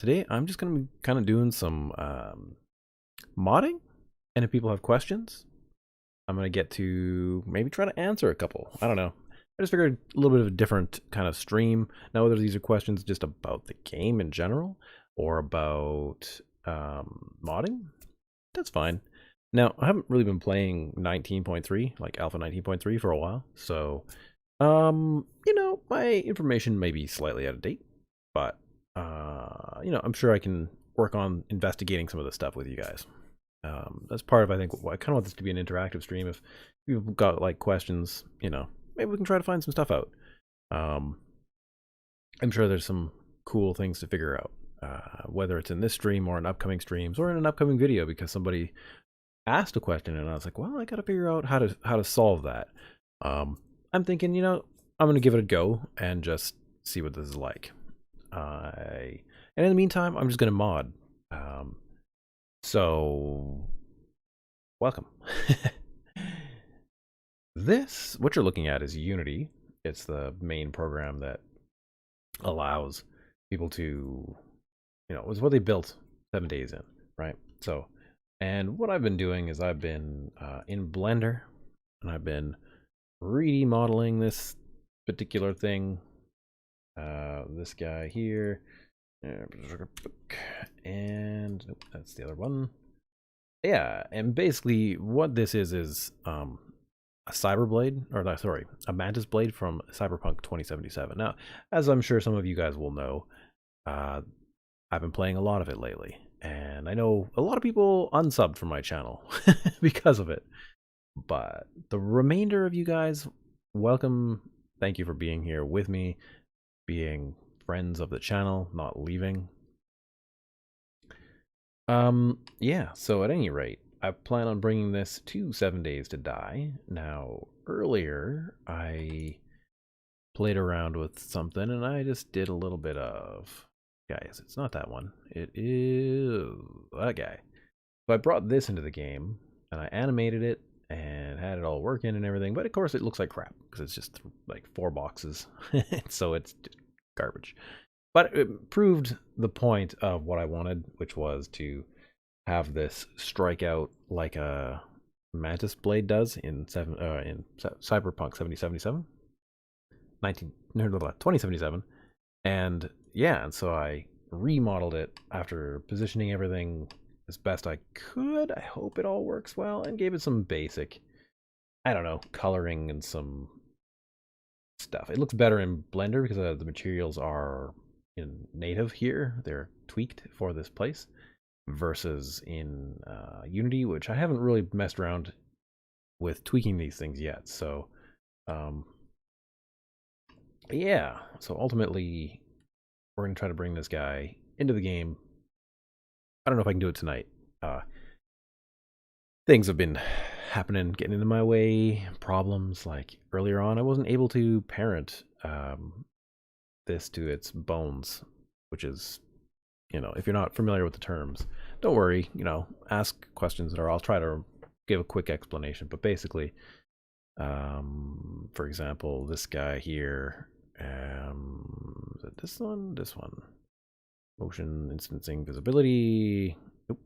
Today, I'm just going to be kind of doing some modding, and if people have questions, I'm going to get to maybe try to answer a couple. I don't know. I just figured a little bit of a different kind of stream. Now, whether these are questions just about the game in general or about modding, that's fine. Now, I haven't really been playing 19.3, like Alpha 19.3 for a while, so, my information may be slightly out of date, but I'm sure I can work on investigating some of this stuff with you guys. That's part of, I think, I kind of want this to be an interactive stream. If you've got like questions, maybe we can try to find some stuff out. I'm sure there's some cool things to figure out, whether it's in this stream or in upcoming streams or in an upcoming video, because somebody asked a question and I was like, well, I got to figure out how to solve that. I'm thinking, I'm going to give it a go and just see what this is like. And in the meantime, I'm just going to mod. So, welcome. What you're looking at is Unity. It's the main program that allows people to, it was what they built 7 days in, right? So, and what I've been doing is I've been in Blender, and I've been remodeling this particular thing. This guy here. And nope, that's the other one. Yeah, and basically what this is a Cyberblade, or no, sorry, a Mantis Blade from Cyberpunk 2077. Now, as I'm sure some of you guys will know, I've been playing a lot of it lately, and I know a lot of people unsubbed from my channel because of it. But the remainder of you guys, welcome. Thank you for being here with me, being friends of the channel, not leaving. Yeah, so at any rate, I plan on bringing this to 7 Days to Die. Now, earlier, I played around with something, and I just did a little bit of... Guys, it's not that one. It is that guy. So I brought this into the game, and I animated it, and had it all working and everything, but of course it looks like crap, because it's just like 4 boxes, so it's just garbage. But it proved the point of what I wanted, which was to have this strike out like a Mantis Blade does in Cyberpunk 2077. And yeah, and so I remodeled it after positioning everything as best I could. I hope it all works well, and gave it some basic, I don't know, coloring and some stuff. It looks better in Blender because the materials are in native here. They're tweaked for this place versus in Unity, which I haven't really messed around with tweaking these things yet. So, yeah. So ultimately, we're going to try to bring this guy into the game. I don't know if I can do it tonight. Things have been happening, getting in my way, problems. Like earlier on, I wasn't able to parent this to its bones, which is, if you're not familiar with the terms, don't worry, ask questions, or I'll try to give a quick explanation. But basically, for example, this guy here, is it this one? This one. Motion instancing visibility. Nope.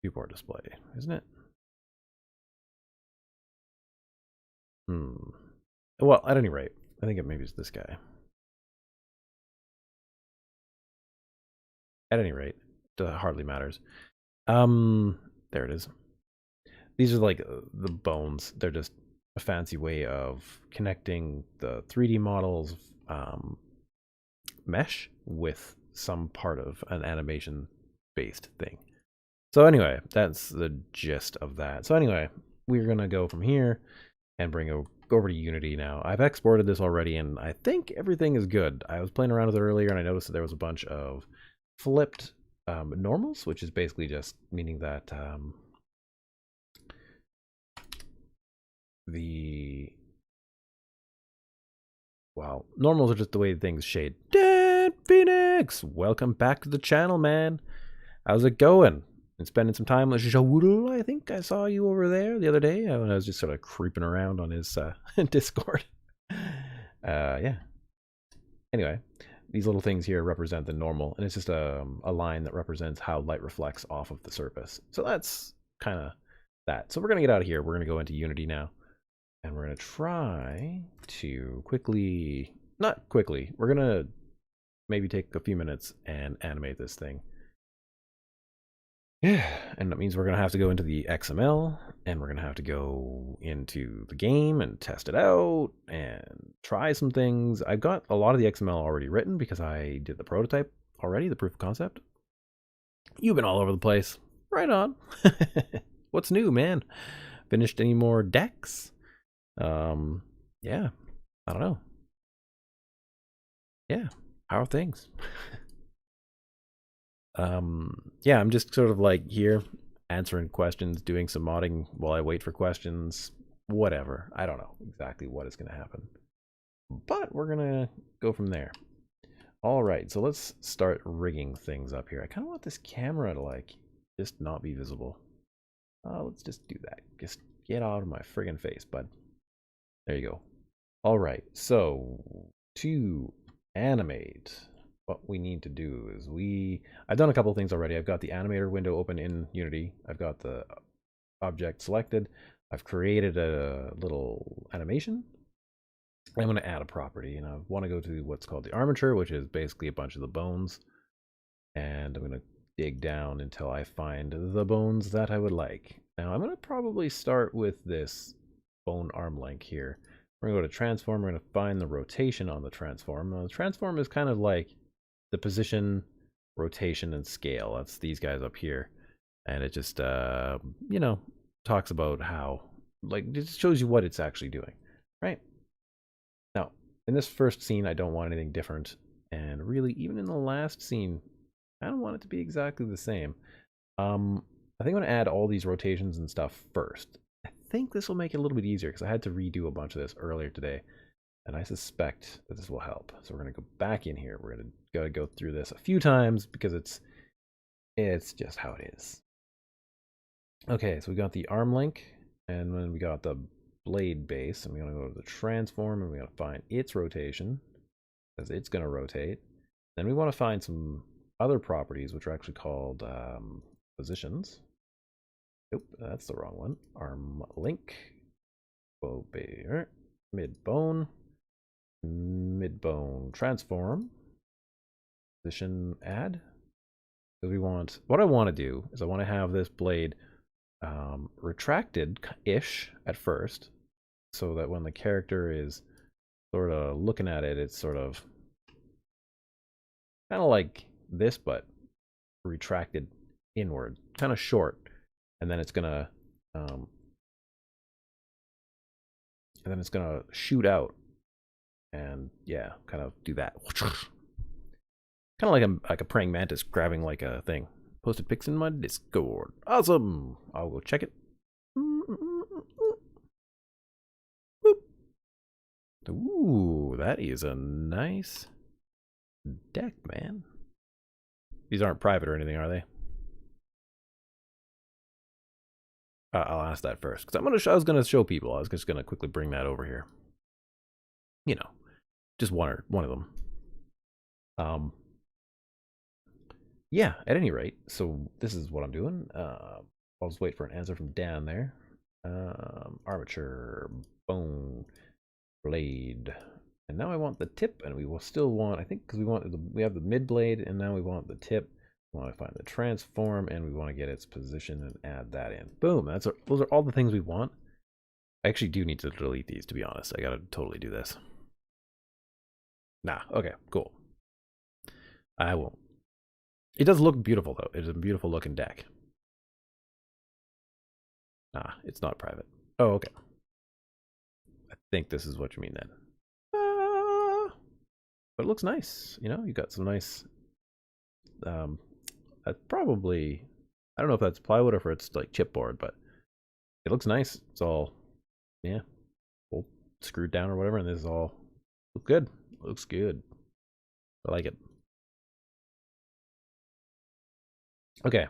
Viewport display, isn't it? Well, at any rate, I think it maybe is this guy. At any rate, it hardly matters. There it is. These are like the bones. They're just a fancy way of connecting the 3D models mesh with some part of an animation-based thing. So anyway, that's the gist of that. So anyway, we're going to go from here and go over to Unity now. I've exported this already, and I think everything is good. I was playing around with it earlier, and I noticed that there was a bunch of flipped normals, which is basically just meaning that normals are just the way things shade. Dead Phoenix, welcome back to the channel, man. How's it going? And spending some time with Woodle. I think I saw you over there the other day when I was just sort of creeping around on his Discord. Yeah. Anyway, these little things here represent the normal, and it's just a line that represents how light reflects off of the surface. So that's kind of that. So we're going to get out of here. We're going to go into Unity now, and we're going to try to quickly, not quickly, we're going to maybe take a few minutes and animate this thing. Yeah, and that means we're going to have to go into the XML, and we're going to have to go into the game and test it out and try some things. I've got a lot of the XML already written because I did the prototype already, the proof of concept. You've been all over the place. Right on. What's new, man? Finished any more decks? Yeah, I don't know. Yeah, how are things? Yeah, I'm just sort of like here answering questions, doing some modding while I wait for questions, whatever. I don't know exactly what is going to happen, but we're going to go from there. All right, so let's start rigging things up here. I kind of want this camera to like just not be visible. Let's just do that. Just get out of my friggin' face, bud. There you go. All right, so to animate, what we need to do is I've done a couple things already. I've got the animator window open in Unity. I've got the object selected. I've created a little animation. I'm going to add a property, and I want to go to what's called the armature, which is basically a bunch of the bones. And I'm going to dig down until I find the bones that I would like. Now I'm going to probably start with this bone arm length here. We're going to go to transform. We're going to find the rotation on the transform. Now, the transform is kind of like the position, rotation, and scale. That's these guys up here. And it just, you know, talks about how, like, it just shows you what it's actually doing, right? Now, in this first scene, I don't want anything different. And really, even in the last scene, I don't want it to be exactly the same. I think I'm going to add all these rotations and stuff first. I think this will make it a little bit easier because I had to redo a bunch of this earlier today. And I suspect that this will help. So we're going to go back in here. We're going to go through this a few times because it's just how it is. Okay, so we got the arm link, and then we got the blade base, and we're going to go to the transform, and we got to find its rotation because it's going to rotate. Then we want to find some other properties which are actually called positions. Nope, that's the wrong one. Arm link, mid bone. Mid-bone transform, position add, because we want, what I want to do is I want to have this blade retracted-ish at first, so that when the character is sort of looking at it, it's sort of kind of like this, but retracted inward, kind of short, and then it's gonna shoot out. And yeah, kind of do that. Kind of like a praying mantis grabbing like a thing. Posted pics in my Discord. Awesome. I'll go check it. Ooh, that is a nice deck, man. These aren't private or anything, are they? I'll ask that first because I was gonna show people. I was just gonna quickly bring that over here. You know, just one of them. Yeah, at any rate, so this is what I'm doing. I'll just wait for an answer from Dan there. Armature, bone, blade. And now I want the tip, and we will still want, I think, because we have the mid blade, and now we want the tip. We want to find the transform, and we want to get its position and add that in. Boom, those are all the things we want. I actually do need to delete these, to be honest. I gotta totally do this. Nah, okay, cool. I won't. It does look beautiful, though. It's a beautiful looking deck. Nah, it's not private. Oh, okay. I think this is what you mean then. But it looks nice. You know, you got some nice... that's probably... I don't know if that's plywood or if it's like chipboard, but it looks nice. It's all, yeah, all screwed down or whatever, and this is all looks good. Looks good. I like it. Okay.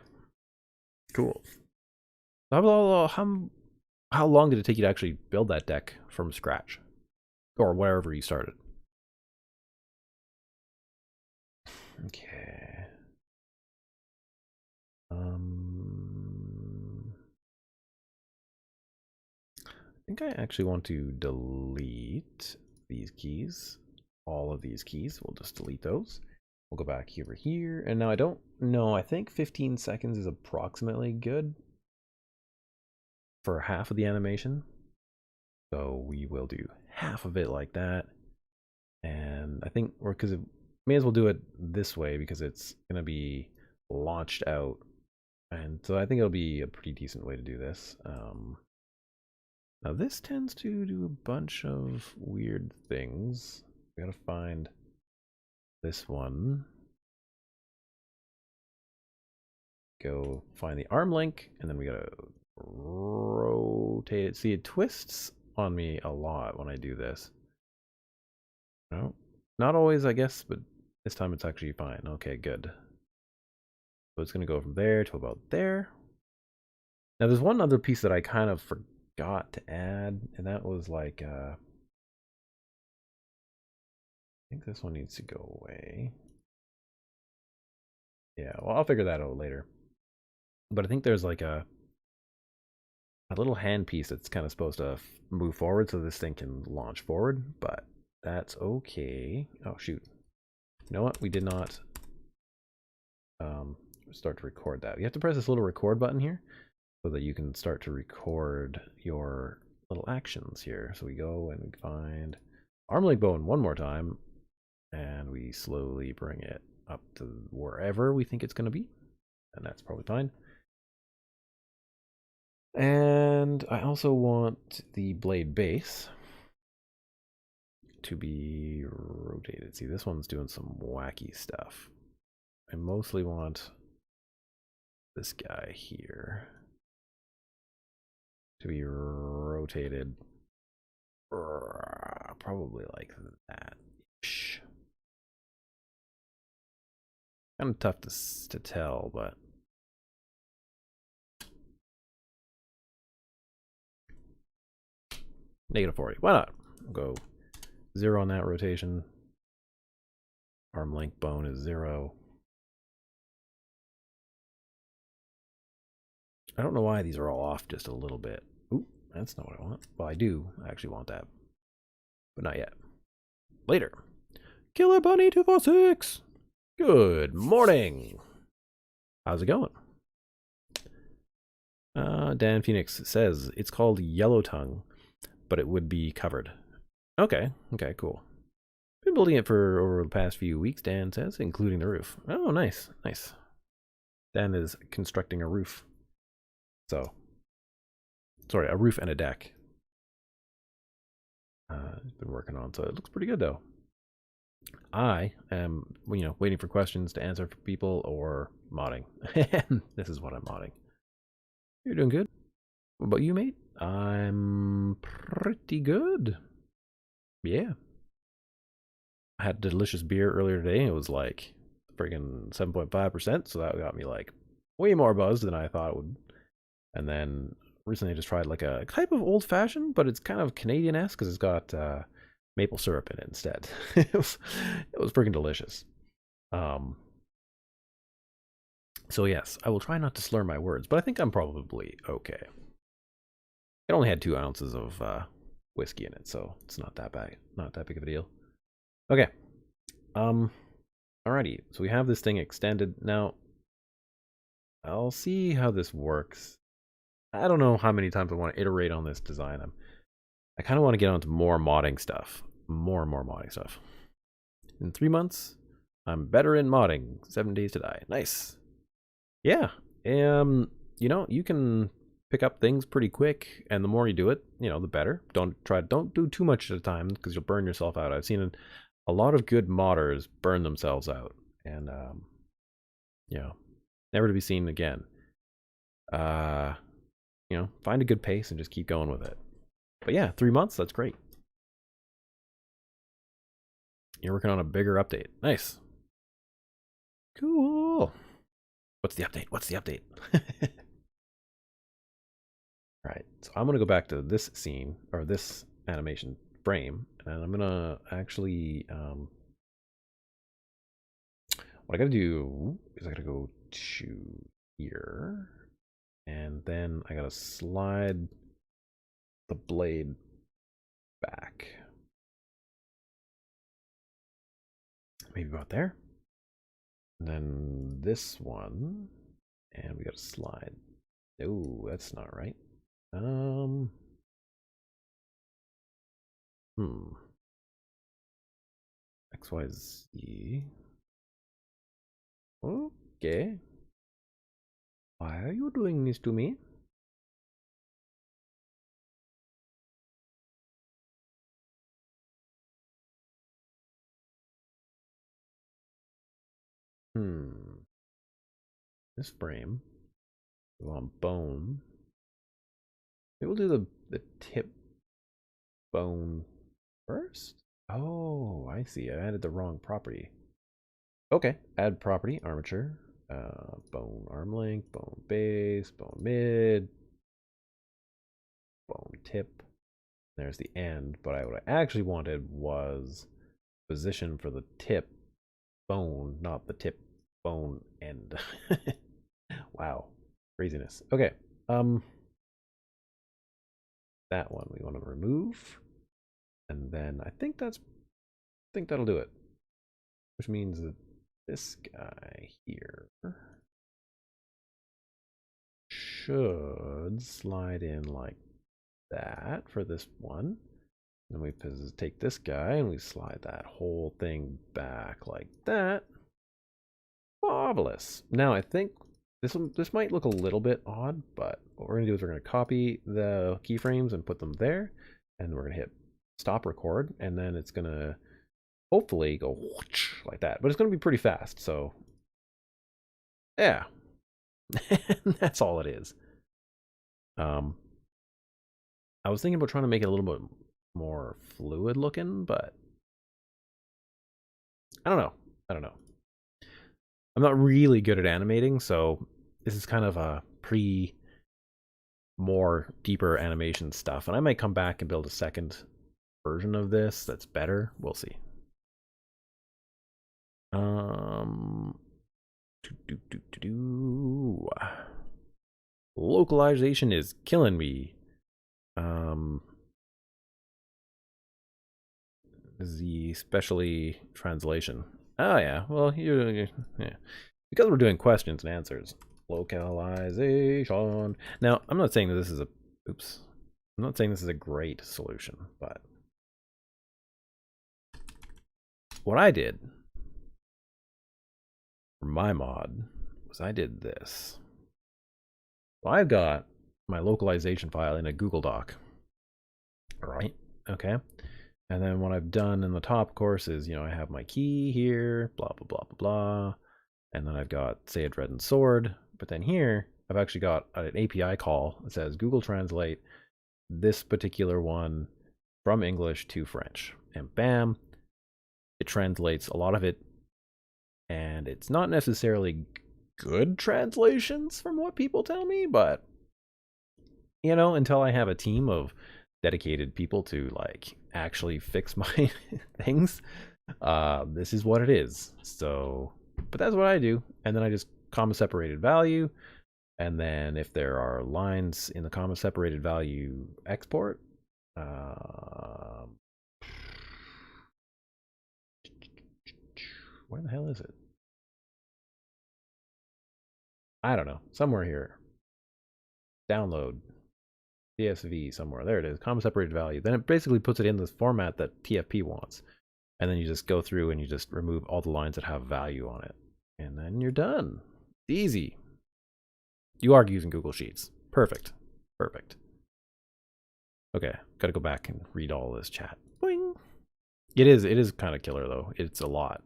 Cool. How long did it take you to actually build that deck from scratch? Or wherever you started? Okay. I think I actually want to delete these keys. All of these keys. We'll just delete those. We'll go back over here. And now I don't know. I think 15 seconds is approximately good for half of the animation. So we will do half of it like that. And I think, or because it may as well do it this way because it's going to be launched out. And so I think it'll be a pretty decent way to do this. Now this tends to do a bunch of weird things. We gotta find this one. Go find the arm link, and then we gotta rotate it. See, it twists on me a lot when I do this. No, not always, I guess, but this time it's actually fine. Okay, good. So it's gonna go from there to about there. Now there's one other piece that I kind of forgot to add, and that was like, I think this one needs to go away. Yeah, well, I'll figure that out later. But I think there's like a little hand piece that's kind of supposed to move forward so this thing can launch forward, but that's okay. Oh, shoot. You know what? We did not start to record that. You have to press this little record button here so that you can start to record your little actions here. So we go and we find arm link bone one more time, and we slowly bring it up to wherever we think it's going to be, and that's probably fine. And I also want the blade base to be rotated. See, this one's doing some wacky stuff. I mostly want this guy here to be rotated probably like that. Kind of tough to tell, but -40. Why not? Go 0 on that rotation. Arm length bone is 0. I don't know why these are all off just a little bit. Ooh, that's not what I want. Well, I do actually want that, but not yet. Later. Killer Bunny 246. Good morning. How's it going? Dan Phoenix says it's called Yellow Tongue, but it would be covered. Okay, cool. Been building it for over the past few weeks, Dan says, including the roof. Oh, nice. Dan is constructing a roof. So, sorry, a roof and a deck. He's been working on, so it looks pretty good though. I am, waiting for questions to answer for people or modding. This is what I'm modding. You're doing good. What about you, mate? I'm pretty good. Yeah. I had a delicious beer earlier today. It was like friggin' 7.5%, so that got me like way more buzzed than I thought it would. And then recently I just tried like a type of old fashioned, but it's kind of Canadian-esque because it's got maple syrup in it instead. it was freaking delicious. So yes, I will try not to slur my words, but I think I'm probably okay. It only had 2 ounces of whiskey in it, so it's not that bad, not that big of a deal. Okay. Alrighty, so we have this thing extended. Now, I'll see how this works. I don't know how many times I want to iterate on this design. I kind of want to get onto more modding stuff. More and more modding stuff. In 3 months, I'm better in modding. 7 days to die. Nice. Yeah. You can pick up things pretty quick, and the more you do it, the better. Don't do too much at a time because you'll burn yourself out. I've seen a lot of good modders burn themselves out, and never to be seen again. Find a good pace and just keep going with it. But yeah, 3 months, that's great. You're working on a bigger update. Nice. Cool. What's the update? Alright, so I'm going to go back to this scene, or this animation frame, and I'm going to actually what I gotta do is I gotta go to here, and then I gotta slide the blade back. Maybe about there. And then this one, and we gotta slide. Oh, that's not right. XYZ. Okay. Why are you doing this to me? This frame. We want bone. Maybe we'll do the tip bone first? Oh, I see. I added the wrong property. Okay, add property, armature, bone arm length, bone base, bone mid, bone tip. There's the end, but what I actually wanted was position for the tip bone, not the tip bone end. Wow, craziness. Okay, that one we want to remove, and then I think that'll do it, which means that this guy here should slide in like that for this one. Then we take this guy and we slide that whole thing back like that. Marvelous. Now I think this might look a little bit odd, but what we're gonna do is we're gonna copy the keyframes and put them there, and we're gonna hit stop record, and then it's gonna hopefully go like that, but it's gonna be pretty fast. So yeah, that's all it is. I was thinking about trying to make it a little bit more fluid looking, but I don't know. I'm not really good at animating, so this is kind of a more deeper animation stuff, and I might come back and build a second version of this that's better. We'll see. Localization is killing me. The specially translation. Oh yeah, well yeah, because we're doing questions and answers. Localization. Now I'm not saying that this is a I'm not saying this is a great solution, but what I did for my mod was I did this. So I've got my localization file in a Google Doc. All right. Okay. And then what I've done in the top, of course, is, I have my key here, blah, blah, blah, blah, blah. And then I've got, say, Adreden sword. But then here, I've actually got an API call that says Google Translate this particular one from English to French. And bam, it translates a lot of it. And it's not necessarily good translations from what people tell me, but, until I have a team of dedicated people to actually fix my things, this is what it is. So, but that's what I do, and then I just comma separated value, and then if there are lines in the comma separated value export, where the hell is it? I don't know, somewhere here. Download CSV somewhere. There it is, comma separated value. Then it basically puts it in the format that TFP wants. And then you just go through and you just remove all the lines that have value on it. And then you're done. Easy. You are using Google Sheets. Perfect. Perfect. Okay, gotta go back and read all this chat. Boing. It is kind of killer though. It's a lot.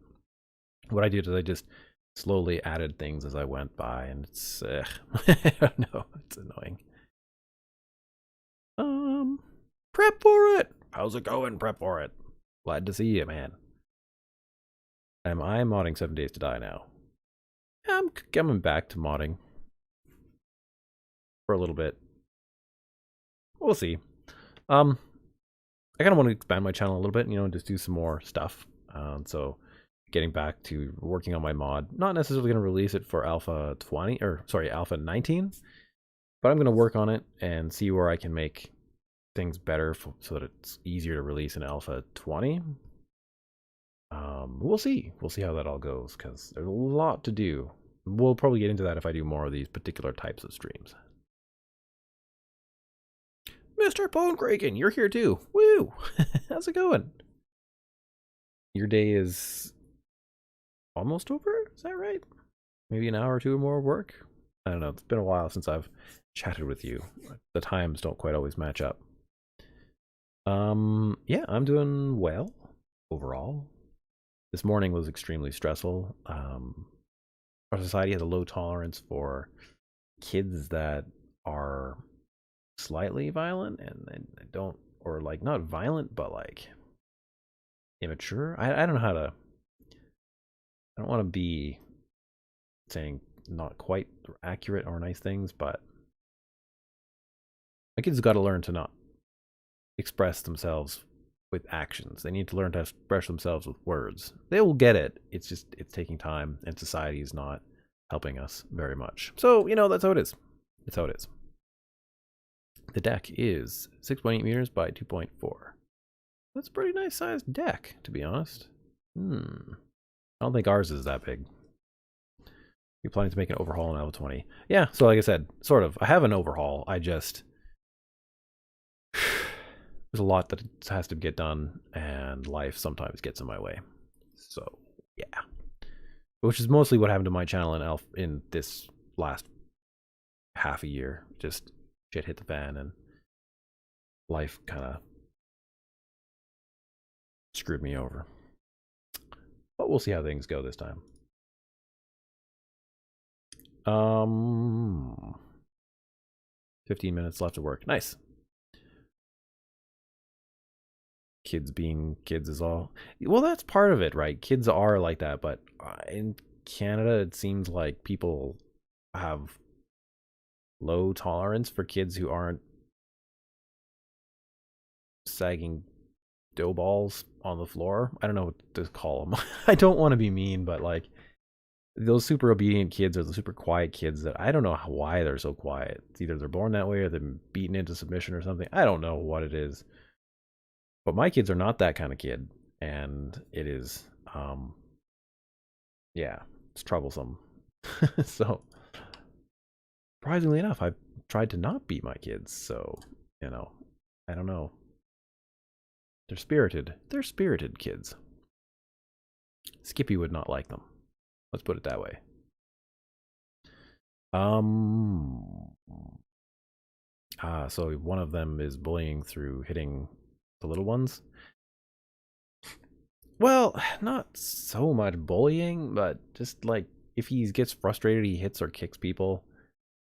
What I did is I just slowly added things as I went by, and it's I don't know, it's annoying. Prep for it. How's it going? Prep for it. Glad to see you, man. Am I modding 7 Days to Die now? I'm coming back to modding for a little bit. We'll see. I kind of want to expand my channel a little bit, just do some more stuff. So getting back to working on my mod. Not necessarily going to release it for Alpha 20, or sorry, Alpha 19, but I'm going to work on it and see where I can make things better so that it's easier to release in Alpha 20. We'll see. We'll see how that all goes, because there's a lot to do. We'll probably get into that if I do more of these particular types of streams. Mr. Bonecraken, you're here too. Woo! How's it going? Your day is almost over? Is that right? Maybe an hour or two more of work? I don't know. It's been a while since I've chatted with you. The times don't quite always match up. Yeah, I'm doing well overall. This morning was extremely stressful. Our society has a low tolerance for kids that are slightly violent and don't, or like not violent, but like immature. I don't know how to, I don't want to be saying not quite accurate or nice things, but my kids got to learn to not express themselves with actions. They need to learn to express themselves with words. They will get it. It's just, it's taking time, and society is not helping us very much. So, you know, that's how it is. That's how it is. The deck is 6.8 meters by 2.4. That's a pretty nice sized deck, to be honest. I don't think ours is that big. You're planning to make an overhaul in Alpha 20. Yeah, so like I said, sort of. I have an overhaul. I just... there's a lot that has to get done, and life sometimes gets in my way. So, yeah. Which is mostly what happened to my channel in this last half a year. Just shit hit the fan, and life kind of screwed me over. But we'll see how things go this time. 15 minutes left to work. Nice. Kids being kids is all... Well, that's part of it, right? Kids are like that, but in Canada, it seems like people have low tolerance for kids who aren't sagging dough balls on the floor. I don't know what to call them. I don't want to be mean, but like those super obedient kids or the super quiet kids that I don't know why they're so quiet. It's either they're born that way or they're beaten into submission or something. I don't know what it is. But my kids are not that kind of kid, and it is yeah, it's troublesome. So surprisingly enough, I've tried to not beat my kids, so you know, I don't know. They're spirited. They're spirited kids. Skippy would not like them. Let's put it that way. So one of them is bullying through hitting the little ones. Well, not so much bullying, but just like if he gets frustrated, he hits or kicks people.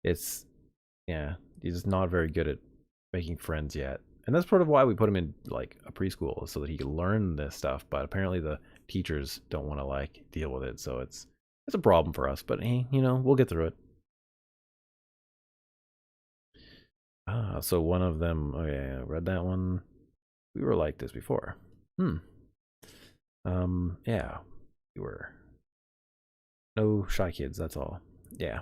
It's, yeah, he's just not very good at making friends yet. And that's part of why we put him in like a preschool, so that he can learn this stuff. But apparently the teachers don't want to like deal with it, so it's a problem for us. But hey, you know, we'll get through it. So one of them, okay, I read that one. We were like this before. Yeah, we were. No shy kids, that's all. Yeah.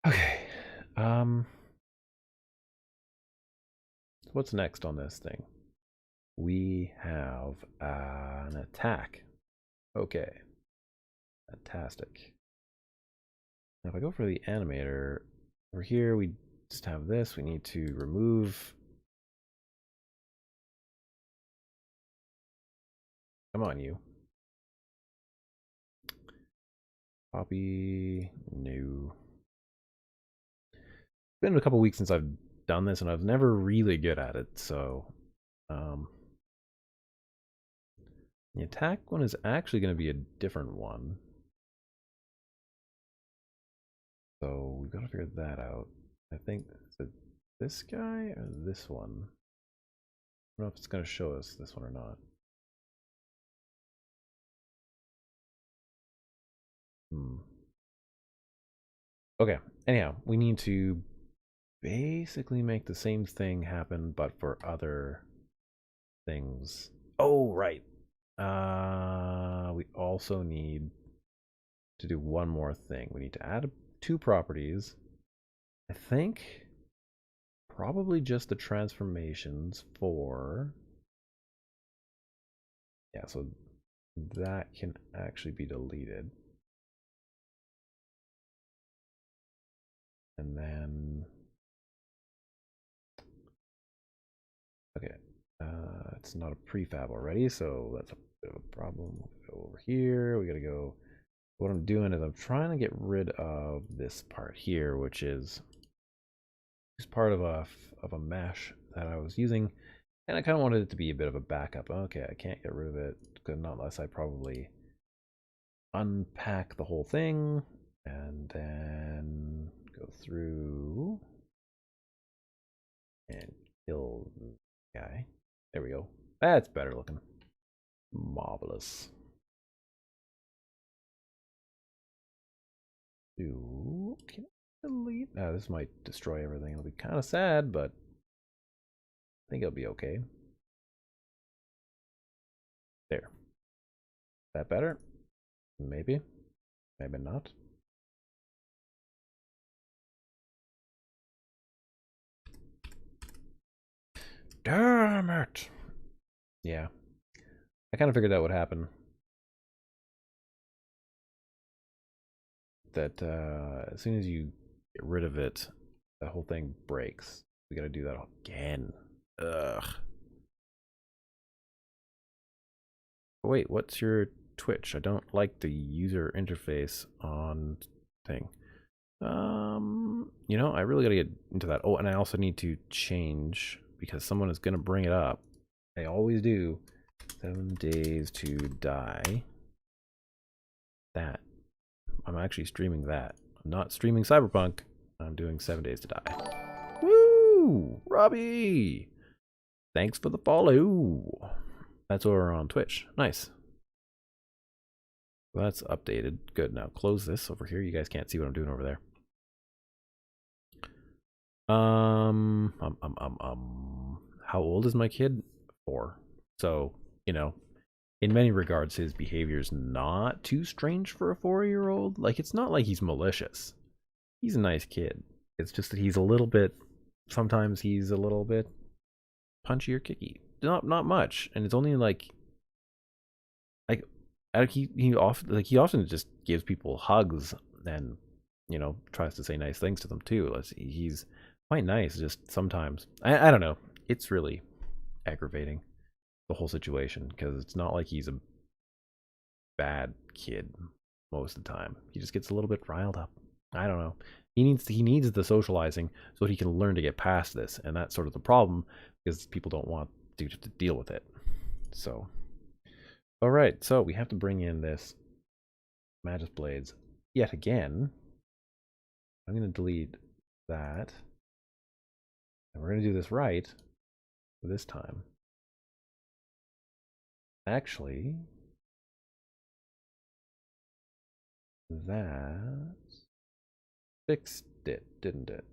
Okay. What's next on this thing? We have an attack. Okay. Fantastic. Now if I go for the animator, over here we just have this. We need to remove... Come on, you. Copy. New. It's been a couple weeks since I've done this, and I was never really good at it, so... the attack one is actually going to be a different one. So we've got to figure that out. I think, is it this guy or this one? I don't know if it's going to show us this one or not. Okay, anyhow, we need to basically make the same thing happen, but for other things. Oh, right. We also need to do one more thing. We need to add two properties. I think probably just the transformations for... Yeah, so that can actually be deleted. And then... Okay, it's not a prefab already, so that's a bit of a problem. We'll go over here, we gotta go... What I'm doing is I'm trying to get rid of this part here, which is part of a mesh that I was using, and I kind of wanted it to be a bit of a backup. Okay, I can't get rid of it, not unless I probably unpack the whole thing and then go through and kill the guy. There we go. That's better looking. Marvelous. Can I delete? This might destroy everything. It'll be kind of sad, but I think it'll be okay. There. That better? Maybe. Maybe not. Damn it! Yeah. I kind of figured that would happen. That as soon as you get rid of it, that whole thing breaks. We gotta do that again. Ugh. Wait, what's your Twitch? I don't like the user interface on thing. You know, I really gotta get into that. Oh, and I also need to change because someone is gonna bring it up. They always do. 7 days to die. That. I'm actually streaming that. I'm not streaming Cyberpunk. I'm doing 7 days to die. Woo! Robbie! Thanks for the follow. That's over on Twitch. Nice. Well, that's updated. Good. Now close this over here. You guys can't see what I'm doing over there. How old is my kid? 4. So, you know, in many regards, his behavior is not too strange for a 4-year-old. Like, it's not like he's malicious. He's a nice kid. It's just that he's a little bit... Sometimes he's a little bit punchy or kicky. Not much. And it's only like he often just gives people hugs and, you know, tries to say nice things to them too. He's quite nice, just sometimes. I don't know. It's really aggravating, the whole situation, because it's not like he's a bad kid most of the time. He just gets a little bit riled up. I don't know. He needs the socializing so he can learn to get past this, and that's sort of the problem, because people don't want to deal with it. So, all right. So we have to bring in this Mantis Blades yet again. I'm going to delete that, and we're going to do this right this time. Actually, that fixed it, didn't it?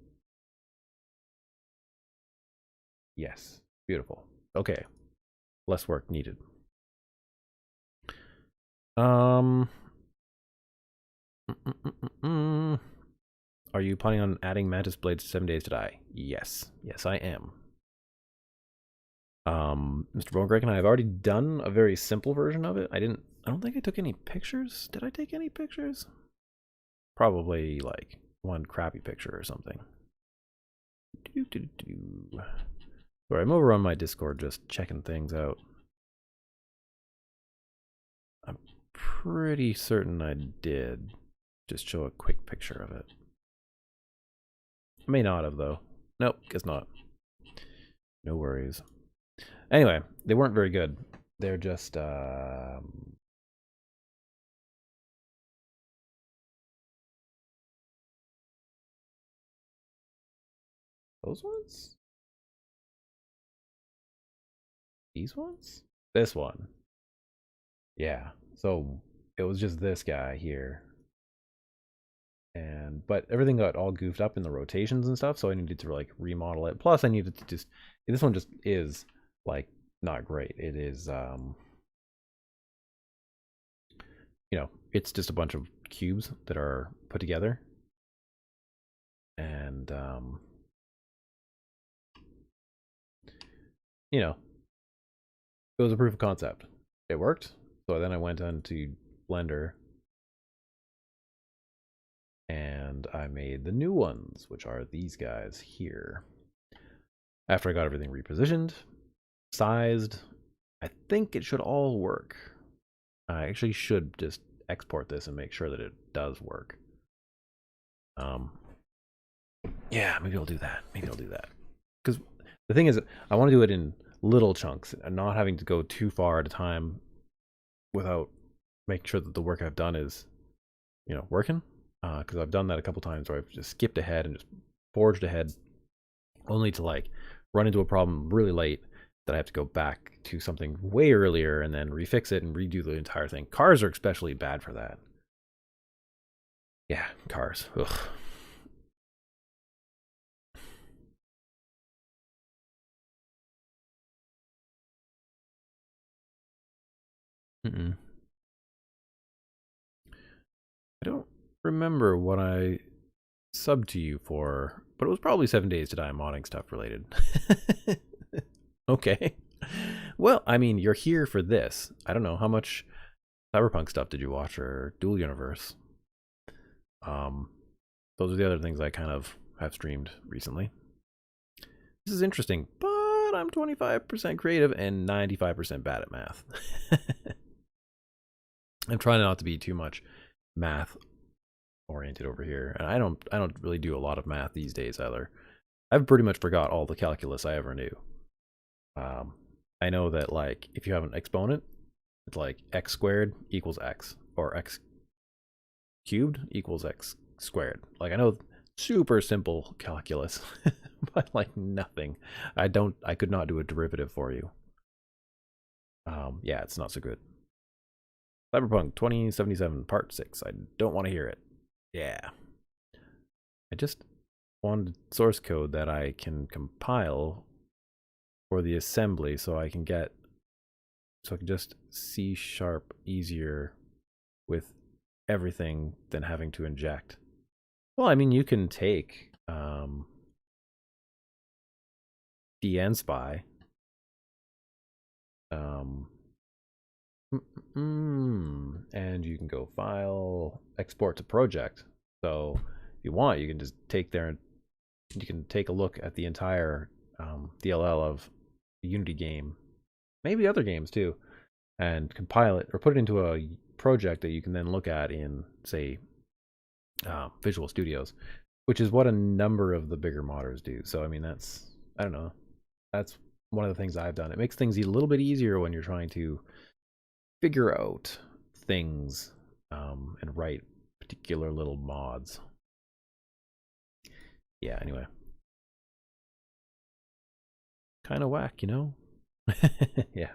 Yes. Beautiful. Okay. Less work needed. Are you planning on adding Mantis Blades to 7 days to die? Yes. Yes, I am. Mr. Bone and I have already done a very simple version of it. I don't think I took any pictures. Did I take any pictures? Probably like one crappy picture or something. Sorry, I'm over on my Discord just checking things out. I'm pretty certain I did just show a quick picture of it. I may not have, though. Nope, guess not. No worries. Anyway, they weren't very good. They're just those ones? These ones? This one. Yeah. So it was just this guy here. But everything got all goofed up in the rotations and stuff, so I needed to like remodel it. Plus I needed to just, this one just is like not great. It is it's just a bunch of cubes that are put together. And, it was a proof of concept. It worked. So then I went onto Blender and I made the new ones, which are these guys here. After I got everything repositioned, sized, I think it should all work. I actually should just export this and make sure that it does work. Yeah, maybe I'll do that. Because the thing is, I want to do it in little chunks and not having to go too far at a time without making sure that the work I've done is, working. Because I've done that a couple times where I've just skipped ahead and just forged ahead, only to like run into a problem really late that I have to go back to something way earlier and then refix it and redo the entire thing. Cars are especially bad for that. Yeah, cars. Ugh. I don't remember what I subbed to you for, but it was probably 7 days to die modding stuff related. Okay. Well, I mean, you're here for this. I don't know how much Cyberpunk stuff did you watch or Dual Universe. Those are the other things I kind of have streamed recently. This is interesting, but I'm 25% creative and 95% bad at math. I'm trying not to be too much math oriented over here, and I don't really do a lot of math these days either. I've pretty much forgot all the calculus I ever knew. I know that like if you have an exponent, it's like x squared equals x, or x cubed equals x squared. Like I know super simple calculus, but like nothing. I could not do a derivative for you. Yeah, it's not so good. Cyberpunk 2077 Part 6. I don't want to hear it. Yeah. I just wanted source code that I can compile for the assembly so I can just C# easier with everything than having to inject. Well, I mean, you can take DNSpy. And you can go file, export to project. So if you want, you can just take there and you can take a look at the entire DLL of the Unity game, maybe other games too, and compile it or put it into a project that you can then look at in, say, Visual Studios, which is what a number of the bigger modders do. So I mean, I don't know, that's one of the things I've done. It makes things a little bit easier when you're trying to figure out things and write particular little mods. Yeah, anyway. Kind of whack, Yeah.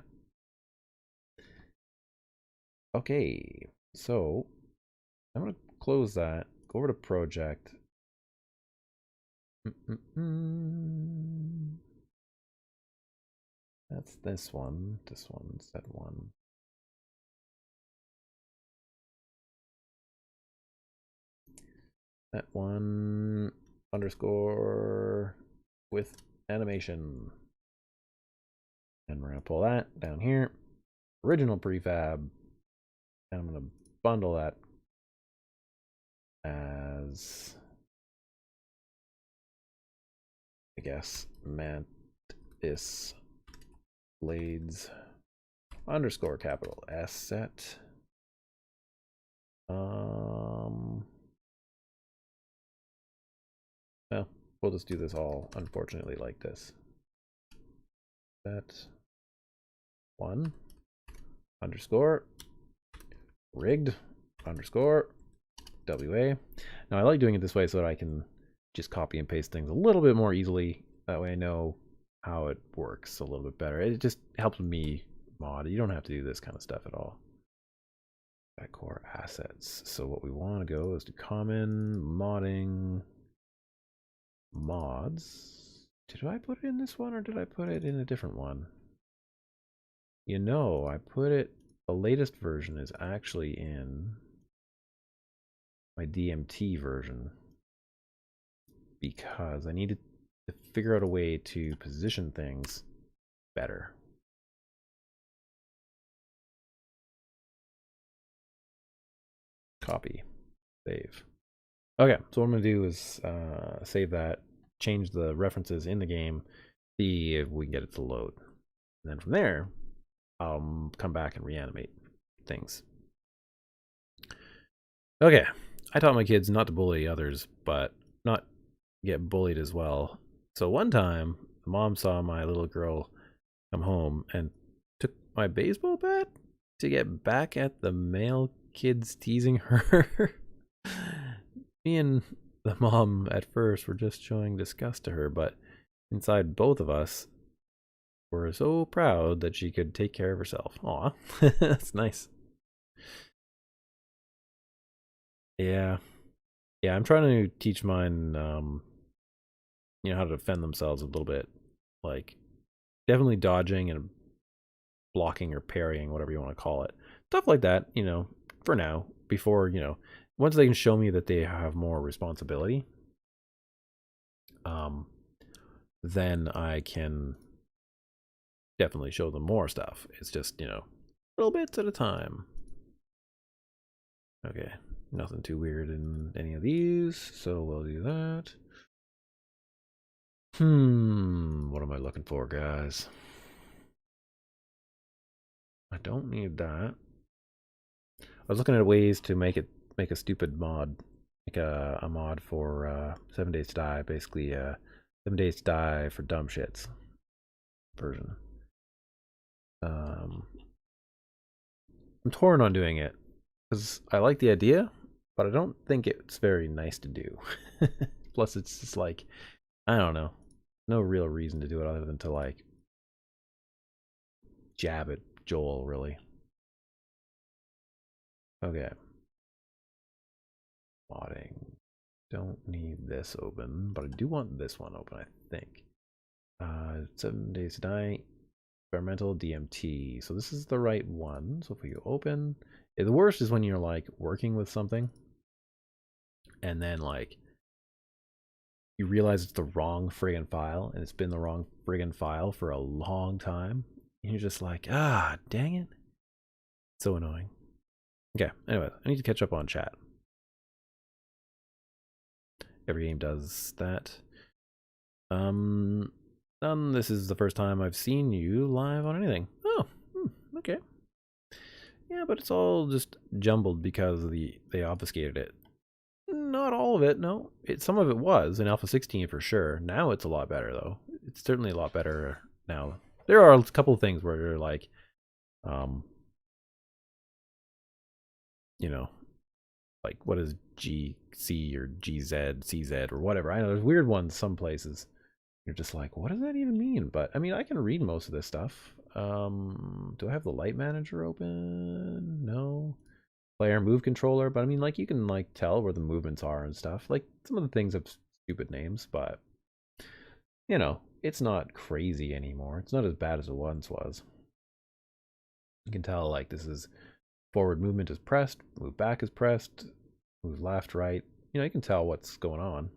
Okay, so I'm going to close that, go over to project. That's this one. This one's that one. That one underscore with animation. And we're going to pull that down here. Original prefab. And I'm going to bundle that as, I guess, Mantis Blades underscore capital asset. Well, we'll just do this all, unfortunately, like this. That one underscore rigged underscore WA. Now I like doing it this way so that I can just copy and paste things a little bit more easily. That way I know how it works a little bit better. It just helps me mod. You don't have to do this kind of stuff at all. Core assets. So what we want to go is to common modding mods. Did I put it in this one or did I put it in a different one? I put it the latest version is actually in my DMT version because I needed to figure out a way to position things better. Copy, save. Okay, so what I'm going to do is save that, change the references in the game, see if we can get it to load. And then from there, I'll come back and reanimate things. Okay, I taught my kids not to bully others, but not get bullied as well. So one time, the mom saw my little girl come home and took my baseball bat to get back at the male kids teasing her. Me and the mom at first were just showing disgust to her, but inside both of us were so proud that she could take care of herself. Aw, that's nice. Yeah. Yeah, I'm trying to teach mine, how to defend themselves a little bit. Like, definitely dodging and blocking or parrying, whatever you want to call it. Stuff like that, for now, before, once they can show me that they have more responsibility, then I can definitely show them more stuff. It's just, little bits at a time. Okay, nothing too weird in any of these, so we'll do that. What am I looking for, guys? I don't need that. I was looking at ways to make a stupid mod, like a mod for 7 Days to Die, basically 7 Days to Die for dumb shits version. I'm torn on doing it because I like the idea, but I don't think it's very nice to do. Plus, it's just like, I don't know, no real reason to do it other than to like jab at Joel, really. Okay. Modding. Don't need this open, but I do want this one open, I think. 7 Days to Die, experimental DMT. So this is the right one. So if we go open, the worst is when you're like working with something and then like you realize it's the wrong friggin' file and it's been the wrong friggin' file for a long time. And you're just like, ah, dang it. So annoying. Okay, anyway, I need to catch up on chat. Every game does that. This is the first time I've seen you live on anything. Oh, okay. Yeah, but it's all just jumbled because they obfuscated it. Not all of it, no. Some of it was in Alpha 16 for sure. Now it's a lot better though. It's certainly a lot better now. There are a couple of things where you're like, like what is GC or GZ, CZ or whatever. I know there's weird ones some places. You're just like, what does that even mean? But I mean, I can read most of this stuff. Do I have the light manager open? No. Player move controller, but I mean, like, you can like tell where the movements are and stuff. Like, some of the things have stupid names, but it's not crazy anymore. It's not as bad as it once was. You can tell like this is forward movement is pressed, move back is pressed, move left, right. You can tell what's going on.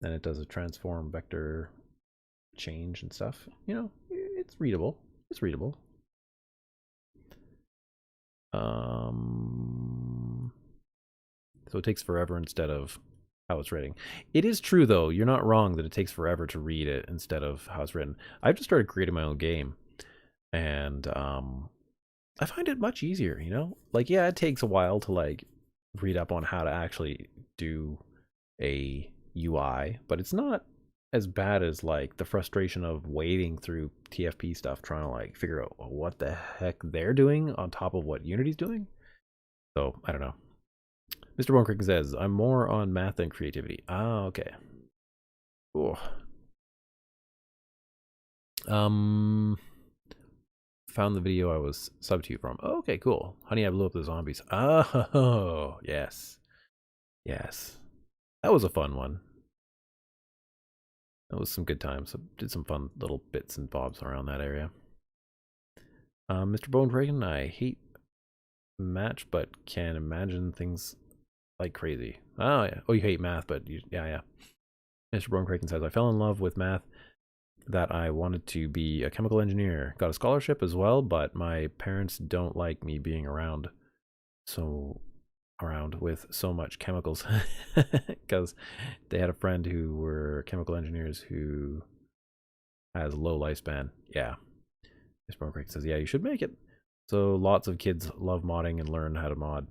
Then it does a transform vector change and stuff. It's readable. It's readable. So it takes forever instead of how it's written. It is true though. You're not wrong that it takes forever to read it instead of how it's written. I've just started creating my own game, and I find it much easier. Like, yeah, it takes a while to like read up on how to actually do a UI, but it's not as bad as like the frustration of wading through TFP stuff trying to like figure out what the heck they're doing on top of what Unity's doing. So I don't know. Mr. Bone Crick says, I'm more on math than creativity. Ah, okay. Cool. Found the video I was subbed to you from. Oh, okay, cool. Honey, I blew up the zombies. Oh, yes. Yes. That was a fun one. That was some good times. I did some fun little bits and bobs around that area. Mr. Bone Dragon, I hate match, but can imagine things like crazy. Oh yeah. Oh, you hate math, but yeah. Mr. Bromkraken says, I fell in love with math that I wanted to be a chemical engineer. Got a scholarship as well, but my parents don't like me being around with so much chemicals because they had a friend who were chemical engineers who has low lifespan. Yeah. Mr. Bromkraken says, yeah, you should make it. So lots of kids love modding and learn how to mod.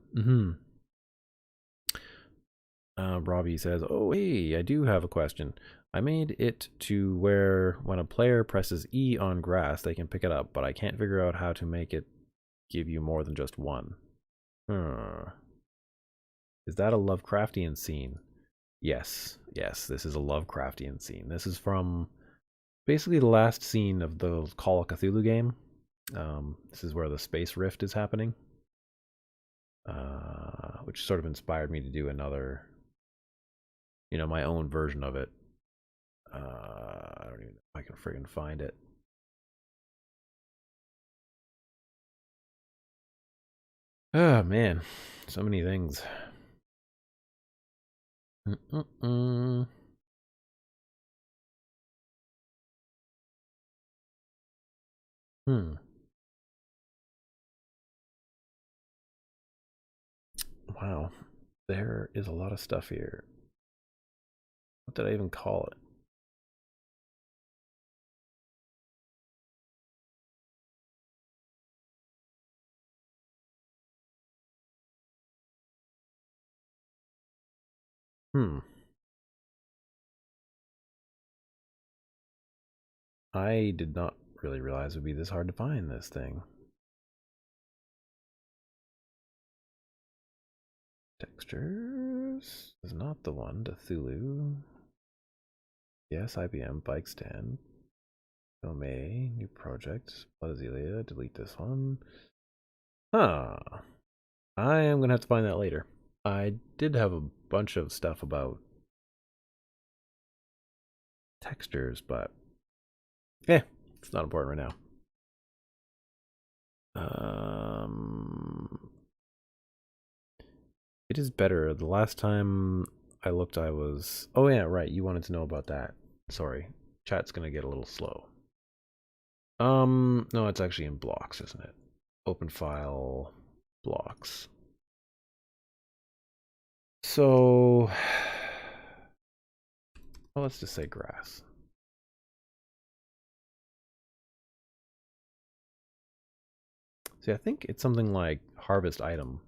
Robbie says, oh, hey, I do have a question. I made it to where when a player presses E on grass, they can pick it up, but I can't figure out how to make it give you more than just one. Is that a Lovecraftian scene? Yes, this is a Lovecraftian scene. This is from basically the last scene of the Call of Cthulhu game. This is where the space rift is happening, which sort of inspired me to do another, my own version of it. I don't even know if I can friggin' find it. Oh man, so many things. Wow, there is a lot of stuff here. What did I even call it? I did not really realize it would be this hard to find this thing. Textures is not the one. Cthulhu. Yes, IBM, bike stand. Domain, new project. Blood Azealia, delete this one. Huh. I am going to have to find that later. I did have a bunch of stuff about textures, but it's not important right now. It is better. The last time I looked, I was... Oh yeah, right. You wanted to know about that. Sorry. Chat's gonna get a little slow. No, it's actually in blocks, isn't it? Open file blocks. So... Well, let's just say grass. See, I think it's something like harvest item.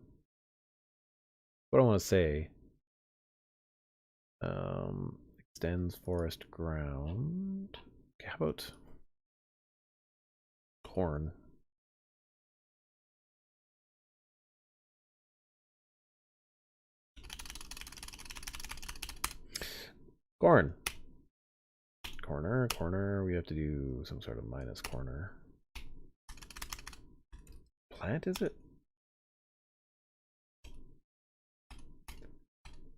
What I want to say... extends forest ground. Okay, how about corn? Corn. Corner. We have to do some sort of minus corner. Plant, is it?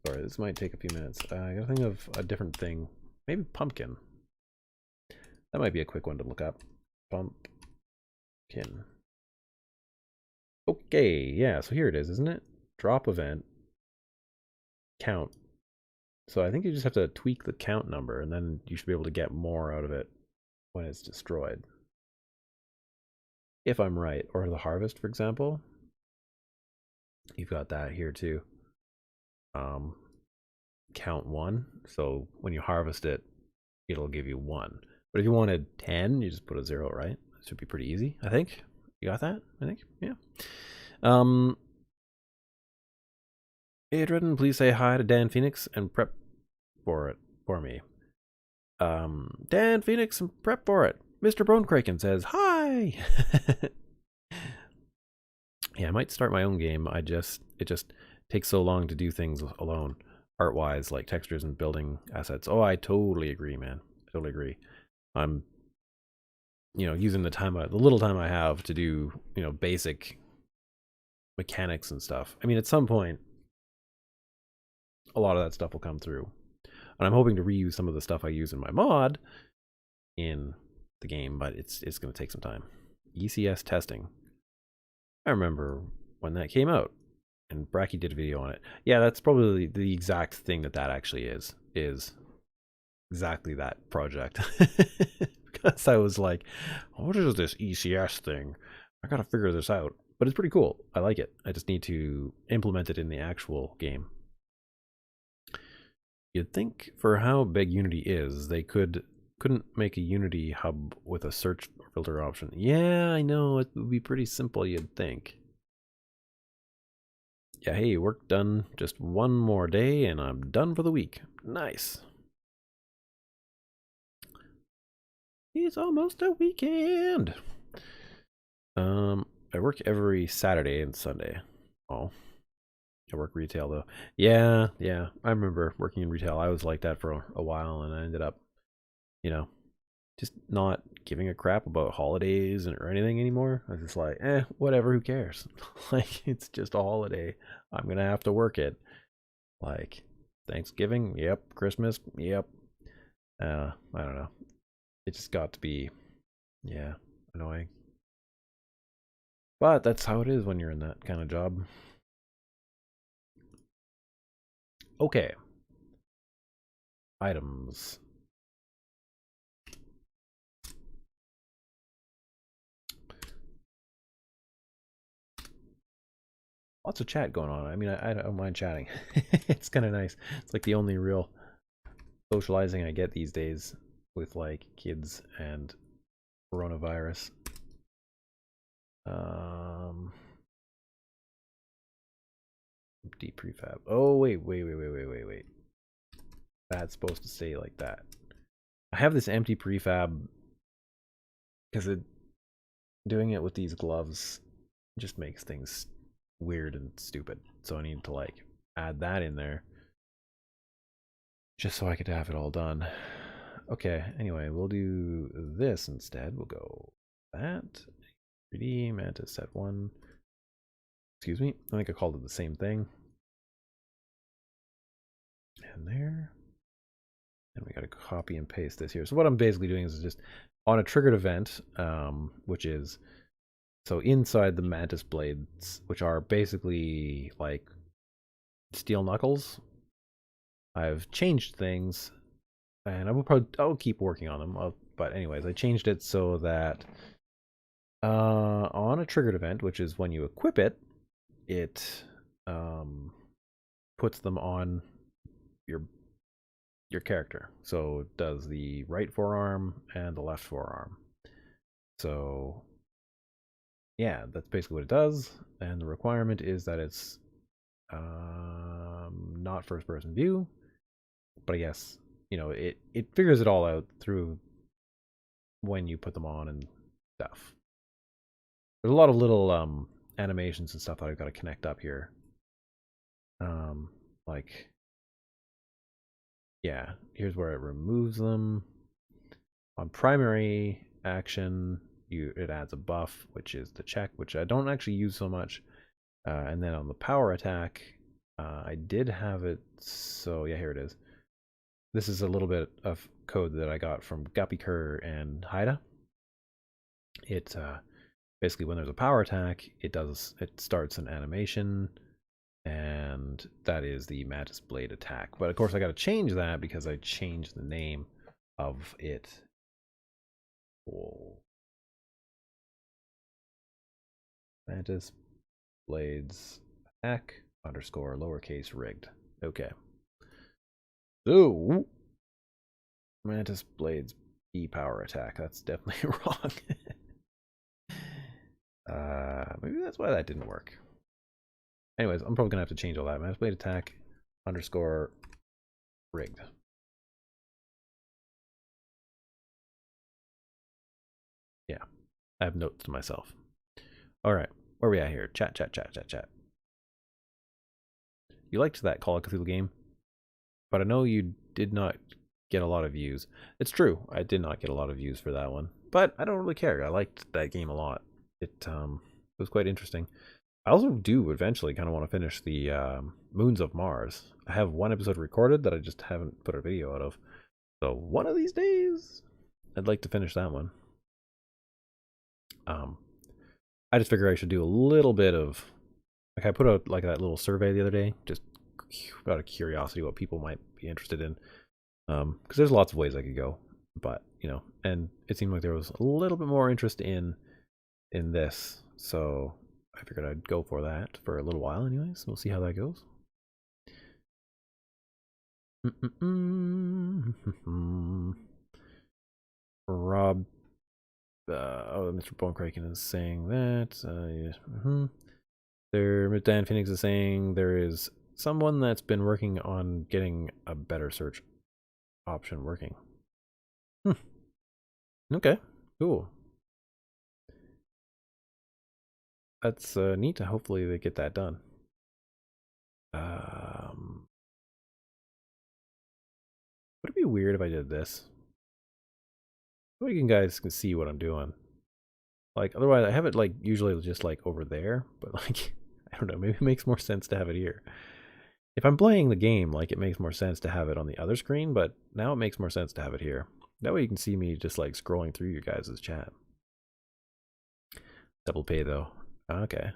Sorry, this might take a few minutes. I gotta think of a different thing. Maybe pumpkin. That might be a quick one to look up. Pumpkin. Okay, yeah, so here it is, isn't it? Drop event. Count. So I think you just have to tweak the count number, and then you should be able to get more out of it when it's destroyed. If I'm right. Or the harvest, for example. You've got that here too. Count 1. So when you harvest it, it'll give you 1. But if you wanted 10, you just put a 0, right? It should be pretty easy, I think. You got that? I think, yeah. Adreden, please say hi to Dan Phoenix and prep for it for me. Dan Phoenix and prep for it. Mr. Bromkraken says hi. Yeah, I might start my own game. It just takes so long to do things alone, art-wise, like textures and building assets. Oh, I totally agree, man. I totally agree. I'm, using the little time I have to do, basic mechanics and stuff. I mean, at some point, a lot of that stuff will come through. And I'm hoping to reuse some of the stuff I use in my mod in the game, but it's going to take some time. ECS testing. I remember when that came out, and Bracky did a video on it. Yeah, that's probably the exact thing that actually is exactly that project. Because I was like, what is this ECS thing? I gotta figure this out. But it's pretty cool. I like it. I just need to implement it in the actual game. You'd think for how big Unity is, they couldn't make a Unity hub with a search filter option. Yeah, I know, it would be pretty simple, you'd think. Yeah, hey, work done. Just one more day and I'm done for the week. Nice. It's almost a weekend. I work every Saturday and Sunday. Oh. I work retail though. Yeah. I remember working in retail. I was like that for a while, and I ended up, you know, just not giving a crap about holidays or anything anymore. I was just like, whatever, who cares? Like, it's just a holiday. I'm gonna have to work it. Like, Thanksgiving, yep. Christmas, yep. I don't know. It just got to be, yeah, annoying. But that's how it is when you're in that kind of job. Okay. Items. Lots of chat going on. I mean, I don't mind chatting. It's kind of nice. It's like the only real socializing I get these days with like kids and coronavirus. Empty prefab. Oh, wait. That's supposed to stay like that. I have this empty prefab because doing it with these gloves just makes things weird and stupid. So I need to like add that in there just so I could have it all done. Okay, anyway, we'll do this instead. We'll go that. 3D, Mantis set 1. Excuse me, I think I called it the same thing. And there. And we got to copy and paste this here. So what I'm basically doing is just on a triggered event, which is, so inside the Mantis Blades, which are basically like steel knuckles, I've changed things, and I'll keep working on them. But anyways, I changed it so that on a triggered event, which is when you equip it, it puts them on your character. So it does the right forearm and the left forearm. So yeah, that's basically what it does. And the requirement is that it's not first person view, but I guess, you know, it figures it all out through when you put them on and stuff. There's a lot of little animations and stuff that I've got to connect up here. Like, yeah, here's where it removes them. On primary action, it adds a buff, which is the check, which I don't actually use so much. And then on the power attack, I did have it. So yeah, here it is. This is a little bit of code that I got from Guppyker and Haida. It basically, when there's a power attack, it starts an animation, and that is the Mantis Blade attack. But of course, I got to change that because I changed the name of it. Whoa. Mantis Blades attack underscore lowercase rigged. Okay. So Mantis Blades E power attack. That's definitely wrong. Maybe that's why that didn't work. Anyways, I'm probably gonna have to change all that. Mantis Blade attack underscore rigged. Yeah, I have notes to myself. All right, where are we at here? Chat. You liked that Call of Cthulhu game, but I know you did not get a lot of views. It's true, I did not get a lot of views for that one, but I don't really care. I liked that game a lot. It was quite interesting. I also do eventually kind of want to finish the Moons of Mars. I have one episode recorded that I just haven't put a video out of. So one of these days, I'd like to finish that one. I just figure I should do a little bit of Like I put out like that little survey the other day, just out of curiosity what people might be interested in. Because there's lots of ways I could go, but you know, and it seemed like there was a little bit more interest in this, so I figured I'd go for that for a little while, anyways. We'll see how that goes. Rob, Mr. Bonecraken is saying that. Yeah. There, Dan Phoenix is saying there is someone that's been working on getting a better search option working. Okay, cool. That's neat. Hopefully they get that done. Would it be weird if I did this? So you guys can see what I'm doing. Like, otherwise, I have it like usually just like over there, but like, I don't know, maybe it makes more sense to have it here. If I'm playing the game, like, it makes more sense to have it on the other screen, but now it makes more sense to have it here. That way you can see me just like scrolling through your guys' chat. Double pay though. Okay.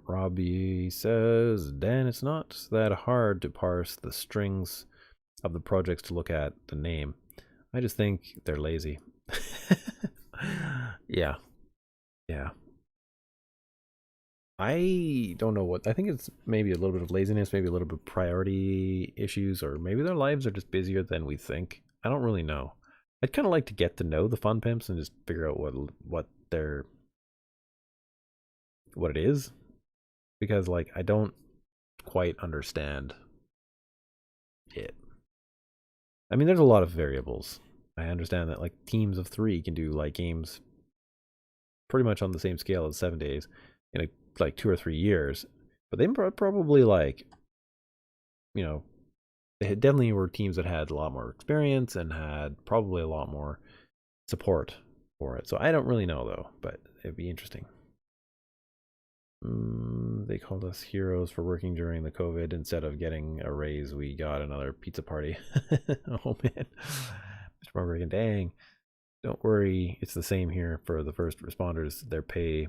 Robbie says, Dan, it's not that hard to parse the strings of the projects to look at the name. I just think they're lazy. Yeah. Yeah. I don't know what. I think it's maybe a little bit of laziness, maybe a little bit of priority issues, or maybe their lives are just busier than we think. I don't really know. I'd kind of like to get to know the fun pimps and just figure out what they're what it is, because like I don't quite understand it. I mean, there's a lot of variables. I understand that like teams of 3 can do like games pretty much on the same scale as 7 days in like 2 or 3 years, but they probably like, you know, they definitely were teams that had a lot more experience and had probably a lot more support for it. So I don't really know though, but it'd be interesting. They called us heroes for working during the COVID. Instead of getting a raise, we got another pizza party. Oh man, Mr. Morgan, dang. Don't worry, it's the same here for the first responders. Their pay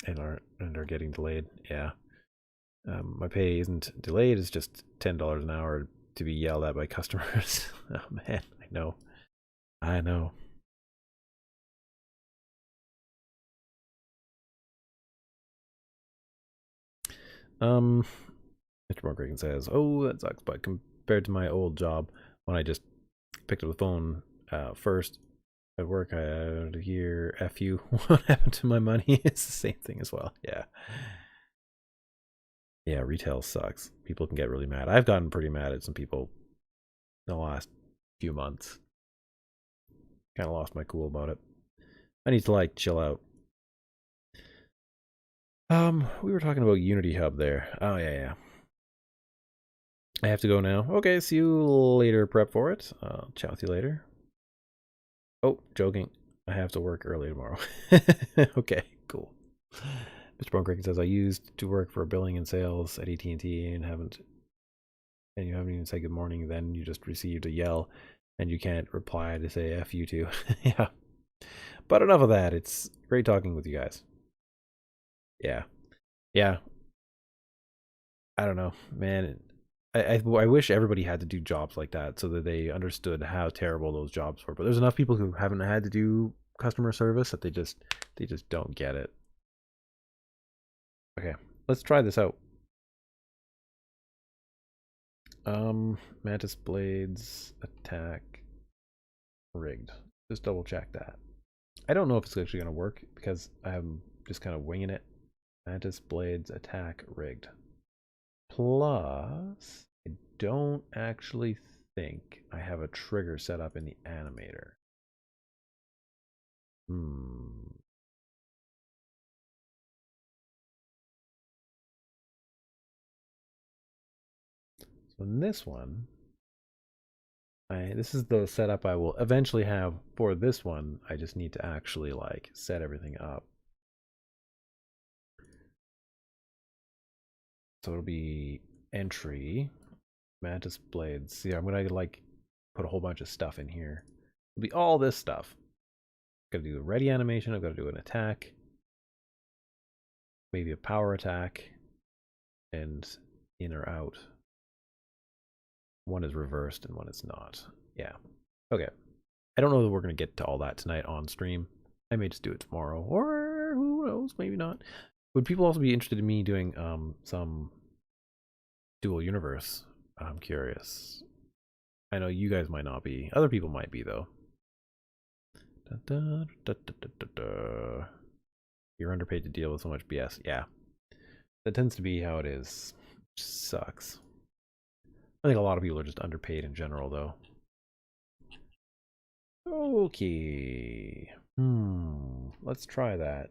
and are getting delayed. Yeah, my pay isn't delayed. It's just $10 an hour to be yelled at by customers. Oh man, I know. I know. Mr. Morgan says, "Oh, that sucks." But compared to my old job, when I just picked up the phone first at work, I had to hear "F you." What happened to my money? It's the same thing as well. Yeah, yeah. Retail sucks. People can get really mad. I've gotten pretty mad at some people in the last few months. Kind of lost my cool about it. I need to like chill out. We were talking about Unity Hub there. Oh yeah, yeah. I have to go now. Okay, see you later. Prep for it. I'll chat with you later. Oh, joking. I have to work early tomorrow. Okay, cool. Mr. Bonecracken says I used to work for billing and sales at AT&T and you haven't even said good morning. Then you just received a yell, and you can't reply to say "F you too." Yeah. But enough of that. It's great talking with you guys. Yeah. Yeah. I don't know, man. I wish everybody had to do jobs like that so that they understood how terrible those jobs were. But there's enough people who haven't had to do customer service that they just don't get it. Okay, let's try this out. Mantis Blades attack rigged. Just double check that. I don't know if it's actually gonna work because I'm just kind of winging it. Mantis Blades attack rigged. Plus, I don't actually think I have a trigger set up in the animator. So in this one, this is the setup I will eventually have for this one. I just need to actually like set everything up. So it'll be entry, Mantis Blades. See, I'm gonna like put a whole bunch of stuff in here. It'll be all this stuff. Gotta do a ready animation. I've got to do an attack. maybe a power attack, and in or out. One is reversed and one is not. Yeah. Okay. I don't know that we're going to get to all that tonight on stream. I may just do it tomorrow, or who knows, maybe not. Would people also be interested in me doing some dual universe? I'm curious. I know you guys might not be. Other people might be, though. You're underpaid to deal with so much BS. Yeah. That tends to be how it is. Which sucks. I think a lot of people are just underpaid in general, though. Okay. Let's try that.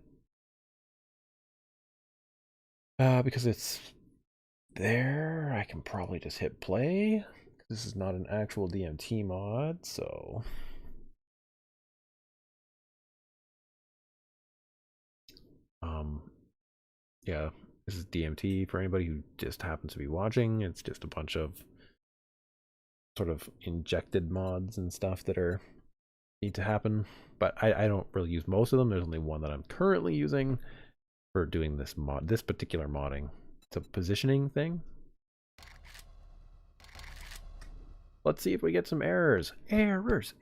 Because it's there, I can probably just hit play. This is not an actual DMT mod, so... yeah, this is DMT for anybody who just happens to be watching. It's just a bunch of sort of injected mods and stuff that need to happen. But I don't really use most of them. There's only one that I'm currently using for doing this particular modding. It's a positioning thing. Let's see if we get some errors. Errors.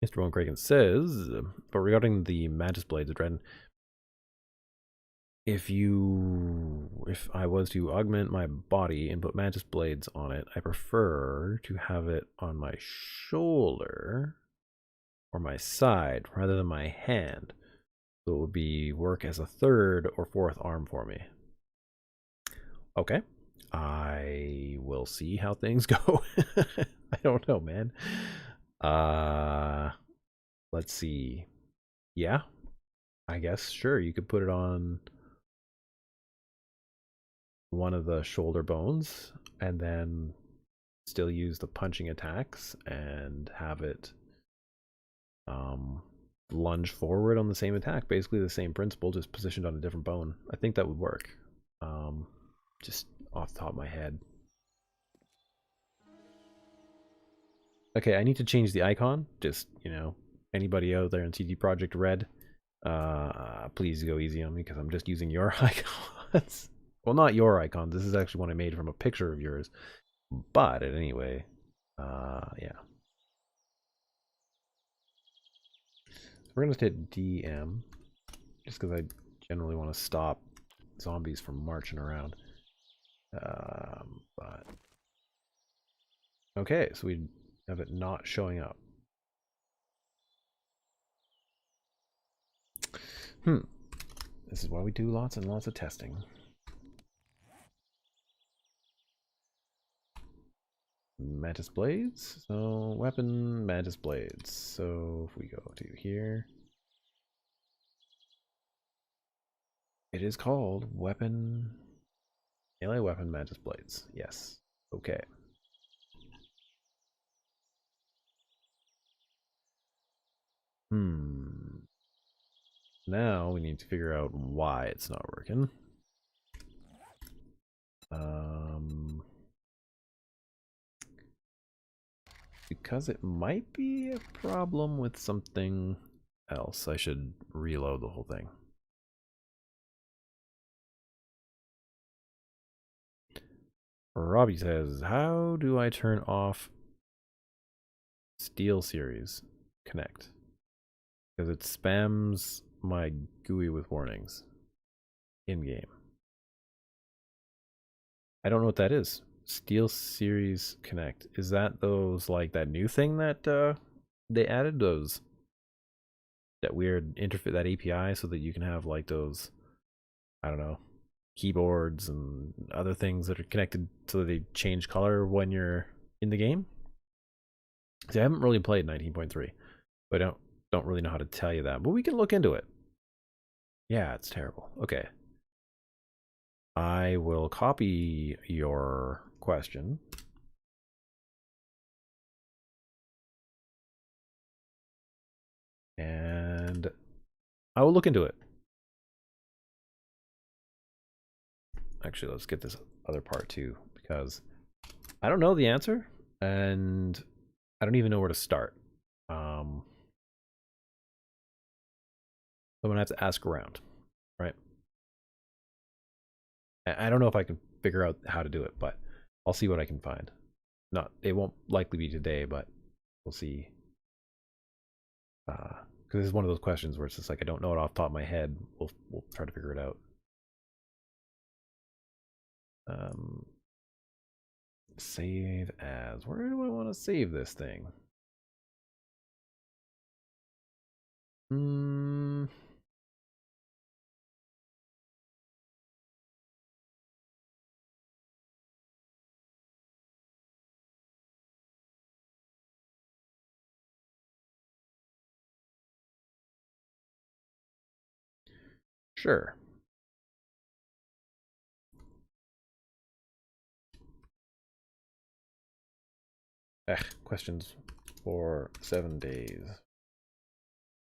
Mr. Von Kraken says, but regarding the Mantis Blades, Adreden, if I was to augment my body and put Mantis Blades on it, I prefer to have it on my shoulder or my side rather than my hand. So it would work as a third or fourth arm for me. Okay. I will see how things go. I don't know, man. Let's see. Yeah, I guess sure you could put it on one of the shoulder bones and then still use the punching attacks and have it lunge forward on the same attack. Basically the same principle, just positioned on a different bone. I think that would work. Just off the top of my head. Okay, I need to change the icon. Just, you know, anybody out there in CD Projekt Red, please go easy on me because I'm just using your icons. Well, not your icons. This is actually one I made from a picture of yours. But anyway, yeah. We're gonna hit DM just because I generally want to stop zombies from marching around. But okay, so we have it not showing up. This is why we do lots and lots of testing. Mantis Blades. So weapon, Mantis Blades. So if we go to here, it is called weapon, melee weapon, Mantis Blades. Yes. Okay. Now we need to figure out why it's not working. Because it might be a problem with something else. I should reload the whole thing. Robbie says, how do I turn off Steel Series Connect? Because it spams my GUI with warnings in-game. I don't know what that is. Steel Series Connect. Is that those, like, that new thing that they added? Those, that weird interface, that API, so that you can have, like, those, I don't know, keyboards and other things that are connected so that they change color when you're in the game? See, I haven't really played 19.3, but I don't really know how to tell you that, but we can look into it. Yeah, it's terrible. Okay. I will copy your question. And I will look into it. Actually, let's get this other part too, because I don't know the answer, and I don't even know where to start. I'm gonna have to ask around, right? I don't know if I can figure out how to do it, but I'll see what I can find. Not, it won't likely be today, but we'll see. Because this is one of those questions where it's just like I don't know it off the top of my head. We'll try to figure it out. Save as. Where do I want to save this thing? Sure. Questions for 7 days.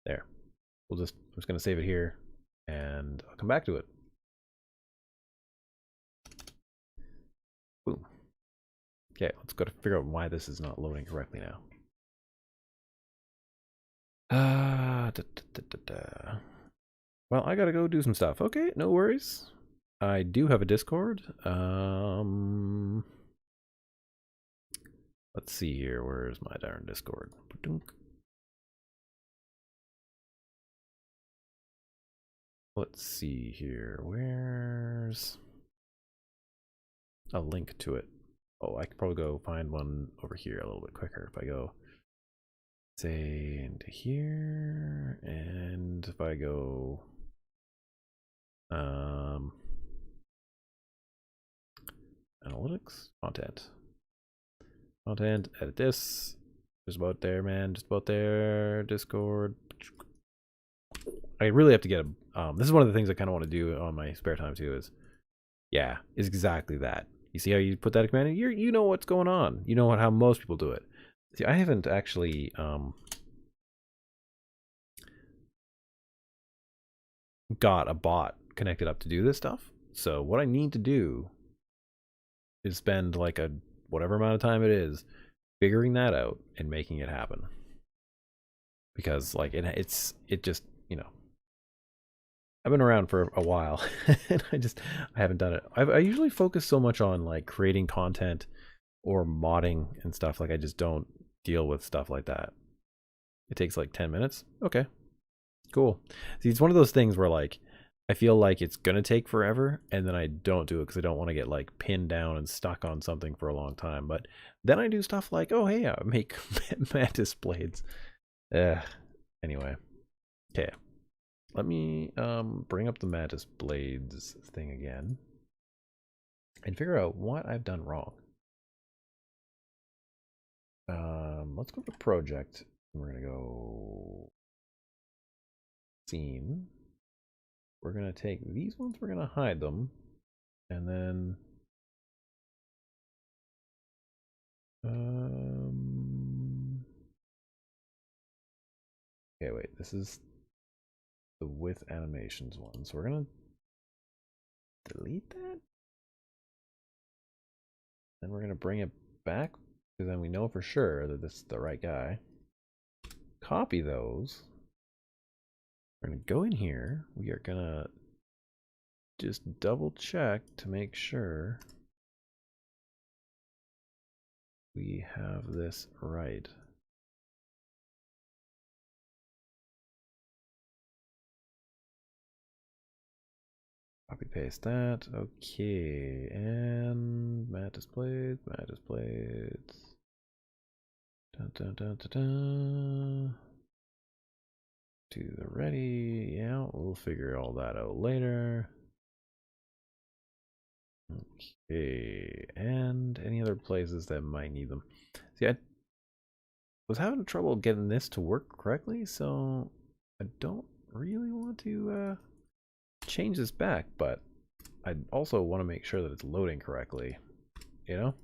There. I'm just gonna save it here, and I'll come back to it. Boom. Okay, let's go to figure out why this is not loading correctly now. Well, I gotta go do some stuff. Okay, no worries. I do have a Discord. Let's see here. Where's my darn Discord? Let's see here. Where's a link to it? Oh, I could probably go find one over here a little bit quicker if I go, say, into here, and if I go, analytics, content, edit this, just about there, man, just about there, Discord. I really have to get a, this is one of the things I kind of want to do on my spare time too, is exactly that. You see how you put that command in? You know what's going on. You know how most people do it. See, I haven't actually got a bot connected up to do this stuff. So what I need to do is spend like a whatever amount of time it is figuring that out and making it happen. Because like it just, you know, I've been around for a while and I haven't done it. I usually focus so much on like creating content or modding and stuff. Like I just don't deal with stuff like that. It takes like 10 minutes. Okay, cool. See, it's one of those things where like I feel like it's gonna take forever, and then I don't do it because I don't want to get like pinned down and stuck on something for a long time. But then I do stuff like, oh hey, I make Mantis Blades. Anyway, okay. Let me bring up the Mantis Blades thing again and figure out what I've done wrong. Let's go to project. We're gonna go scene. We're gonna take these ones, we're gonna hide them, and then okay, wait, this is the with animations one, so we're gonna delete that. Then we're gonna bring it back, because then we know for sure that this is the right guy. Copy those. We're gonna go in here. We are gonna just double check to make sure we have this right. Copy paste that. Okay, and Mantis Blades, Mantis Blades. Dun, dun, dun, dun, dun. To the ready. Yeah, we'll figure all that out later. Okay, and any other places that might need them. See, I was having trouble getting this to work correctly, so I don't really want to change this back, but I also want to make sure that it's loading correctly, you know?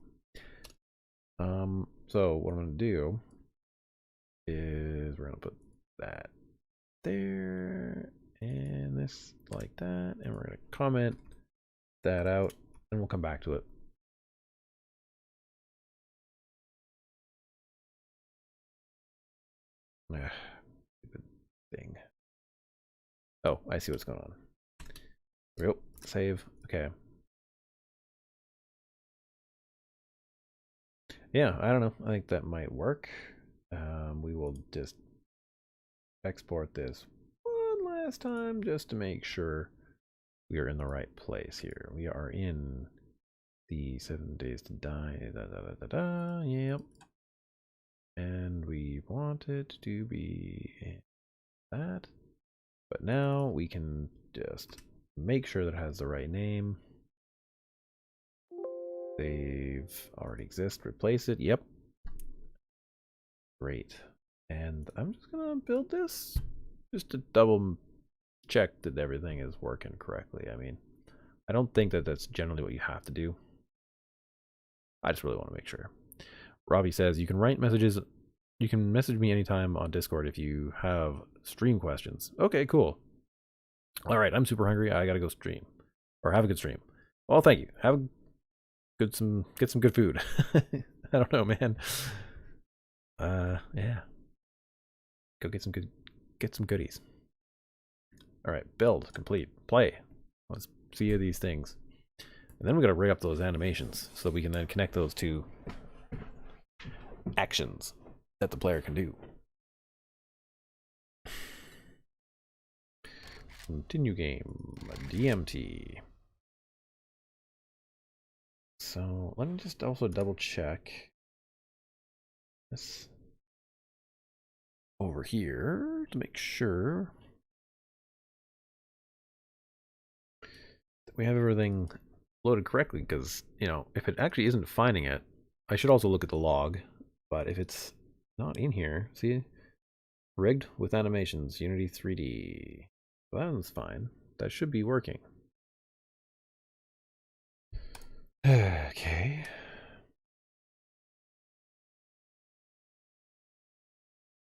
So what I'm going to do is we're going to put that there and this like that, and we're going to comment that out, and we'll come back to it. Stupid thing. Oh, I see what's going on. Yep, save. Okay. Yeah, I don't know. I think that might work. We will just export this one last time just to make sure we are in the right place here. We are in the 7 days to die. Da, da, da, da, da. Yep. And we want it to be that. But now we can just make sure that it has the right name. Save already exists. Replace it. Yep. Great. And I'm just gonna build this just to double check that everything is working correctly. I mean, I don't think that that's generally what you have to do. I just really want to make sure. Robbie says you can write messages. You can message me anytime on Discord if you have stream questions. Okay, cool. All right, I'm super hungry. I gotta go stream or have a good stream. Well, thank you. Have a get some good food. I don't know, man. Yeah. Go get some goodies. All right, build complete. Play. Let's see these things, and then we gotta rig up those animations so that we can then connect those to actions that the player can do. Continue game, DMT. So let me just also double check this over here to make sure that we have everything loaded correctly, because, you know, if it actually isn't finding it, I should also look at the log, but if it's not in here, see, rigged with animations, Unity 3D, well, that one's fine. That should be working. Okay.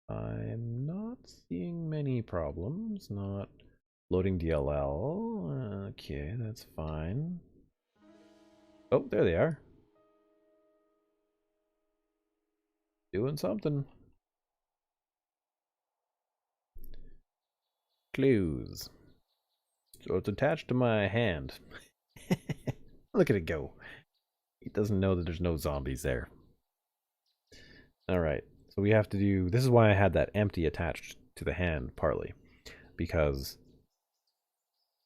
I'm not seeing many problems. Not loading DLL. Okay, that's fine. Oh, there they are. Doing something. Clues. So it's attached to my hand. Look at it go. It doesn't know that there's no zombies there. Alright, so we have to do... This is why I had that empty attached to the hand, partly. Because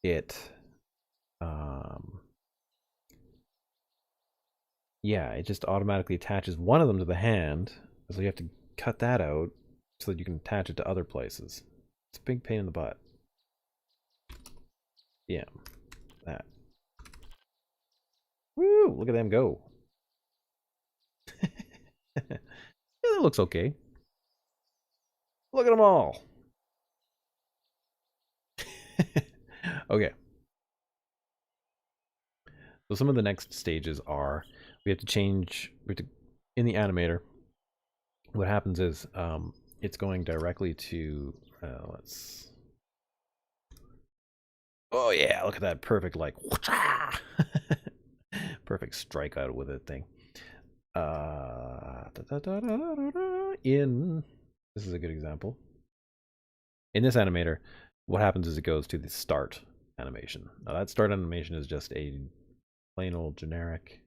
it... yeah, it just automatically attaches one of them to the hand. So you have to cut that out so that you can attach it to other places. It's a big pain in the butt. Yeah, that. Woo! Look at them go. Yeah, that looks okay. Look at them all. Okay. So some of the next stages are we have to change. In the animator. What happens is it's going directly to let's. Oh yeah! Look at that perfect like perfect strikeout with it thing. In this is a good example. In this animator, what happens is it goes to the start animation. Now that start animation is just a plain old generic,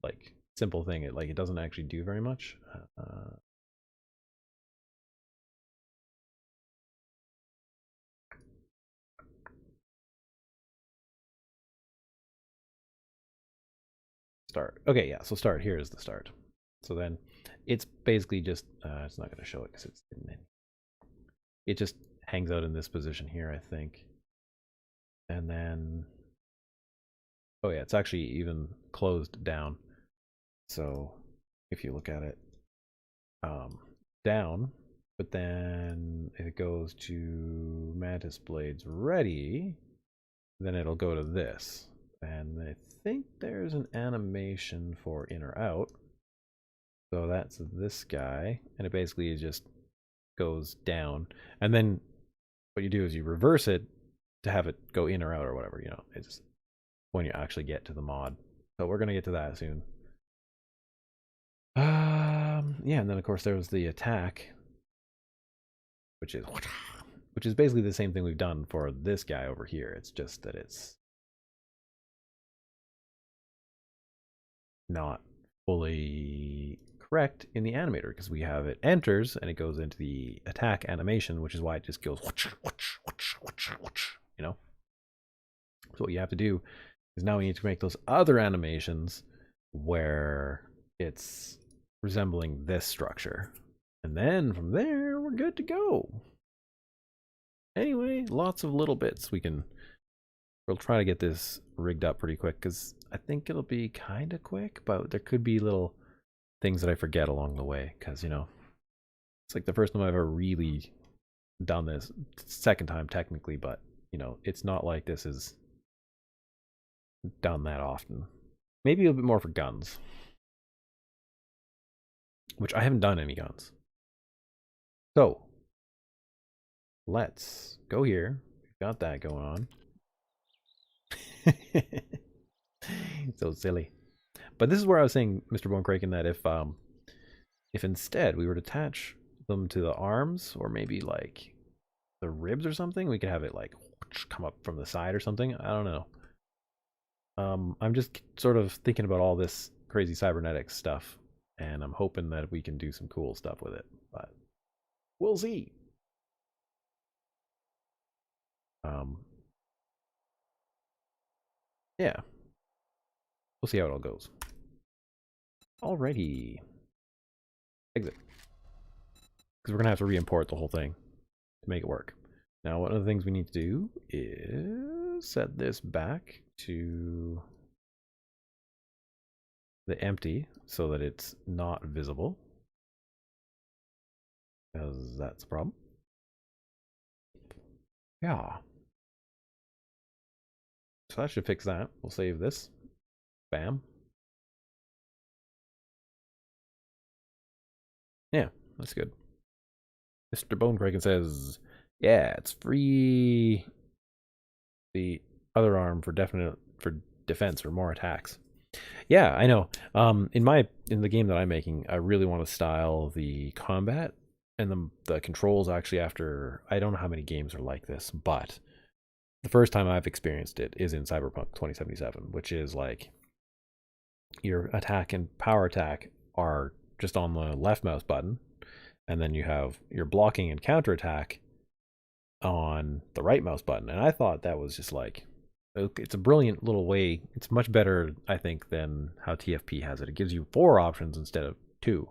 like simple thing. It doesn't actually do very much. Start. Okay, yeah. So start here is the start. So then it's basically just it's not going to show it because it's in. It just hangs out in this position here, I think. And then, oh yeah, it's actually even closed down. So if you look at it, down, but then if it goes to Mantis Blades ready, then it'll go to this. And I think there's an animation for in or out. So that's this guy, and it basically just goes down. And then what you do is you reverse it to have it go in or out or whatever, you know. It's when you actually get to the mod. So we're gonna get to that soon. Yeah, and then of course there was the attack. which is basically the same thing we've done for this guy over here. It's just that it's not fully correct in the animator because we have it enters and it goes into the attack animation, which is why it just goes, you know. So what you have to do is now we need to make those other animations where it's resembling this structure. And then from there, we're good to go. Anyway, lots of little bits we'll try to get this rigged up pretty quick because I think it'll be kind of quick, but there could be little things that I forget along the way because, you know, it's like the first time I've ever really done this. Second time technically, but, you know, it's not like this is done that often. Maybe a little bit more for guns, which I haven't done any guns. So let's go here. We've got that going on. So silly. But this is where I was saying, Mr. Bone Kraken, that if instead we were to attach them to the arms or maybe like the ribs or something, we could have it like come up from the side or something. I don't know. I'm just sort of thinking about all this crazy cybernetics stuff, and I'm hoping that we can do some cool stuff with it. But we'll see. Yeah, we'll see how it all goes. Alrighty. Exit. Because we're going to have to re-import the whole thing to make it work. Now, one of the things we need to do is set this back to the empty so that it's not visible. Because that's a problem. Yeah. So that should fix that. We'll save this. Bam. Yeah, that's good. Mr. Bone Kraken says, yeah, it's free the other arm for defense or more attacks. Yeah, I know. In the game that I'm making, I really want to style the combat and the controls actually after I don't know how many games are like this, but the first time I've experienced it is in Cyberpunk 2077, which is like your attack and power attack are just on the left mouse button, and then you have your blocking and counter attack on the right mouse button. And I thought that was just like, it's a brilliant little way. It's much better, I think, than how TFP has it. It gives you 4 options instead of 2.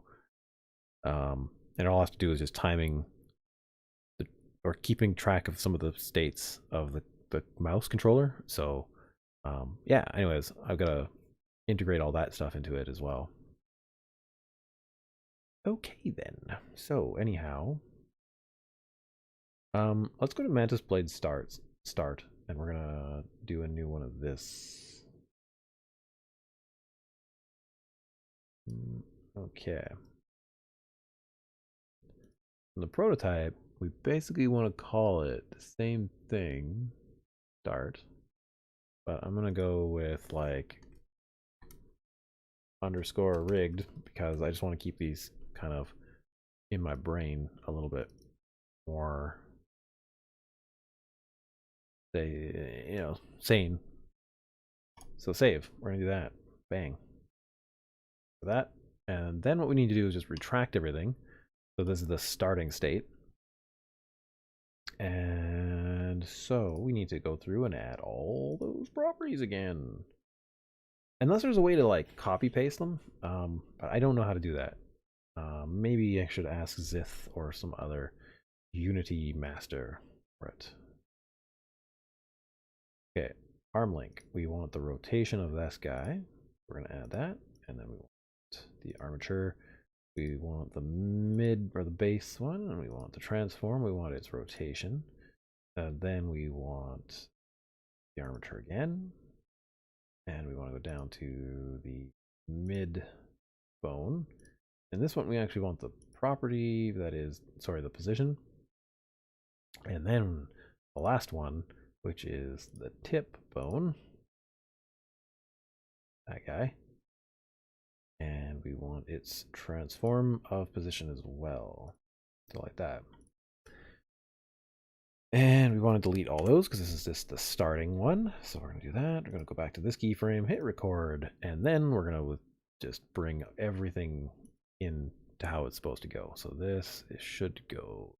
And all I have to do is just timing or keeping track of some of the states of the mouse controller. So yeah, anyways, I've got to integrate all that stuff into it as well. Okay then. So anyhow, let's go to Mantis Blades start, and we're gonna do a new one of this. Okay. In the prototype, we basically want to call it the same thing, start, but I'm gonna go with like underscore rigged because I just want to keep these kind of in my brain a little bit more, you know, sane. So save. We're gonna do that. Bang. For that. And then what we need to do is just retract everything. So this is the starting state. And so we need to go through and add all those properties again. Unless there's a way to like copy paste them. But I don't know how to do that. Maybe I should ask Zith or some other Unity master for it. Okay, arm link. We want the rotation of this guy. We're gonna add that, and then we want the armature. We want the mid or the base one, and we want the transform. We want its rotation. And then we want the armature again, and we want to go down to the mid bone. And this one we actually want the property that is, sorry, the position. And then the last one, which is the tip bone, that guy. And we want its transform of position as well. So like that. we want to delete all those because this is just the starting one. So we're going to do that. We're going to go back to this keyframe, hit record, and then we're going to just bring everything in to how it's supposed to go. So this should go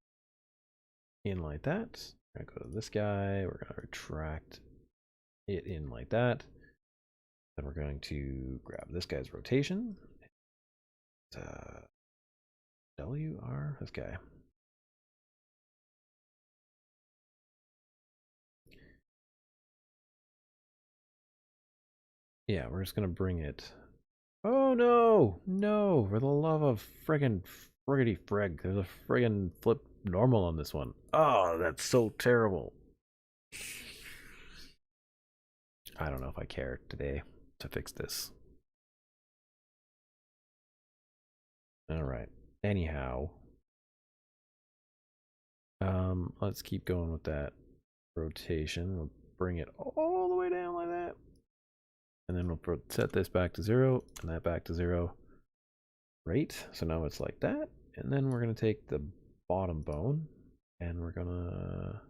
in like that. We're going to go to this guy. We're going to retract it in like that. Then we're going to grab this guy's rotation. WR, this guy. Yeah, we're just gonna bring it. Oh no, no! For the love of friggin' friggity frig, there's a friggin' flip normal on this one. Oh, that's so terrible. I don't know if I care today to fix this. All right. Anyhow, let's keep going with that rotation. We'll bring it all the way down like that. And then we'll set this back to 0 and that back to 0. Right, so now it's like that. And then we're going to take the bottom bone and we're going to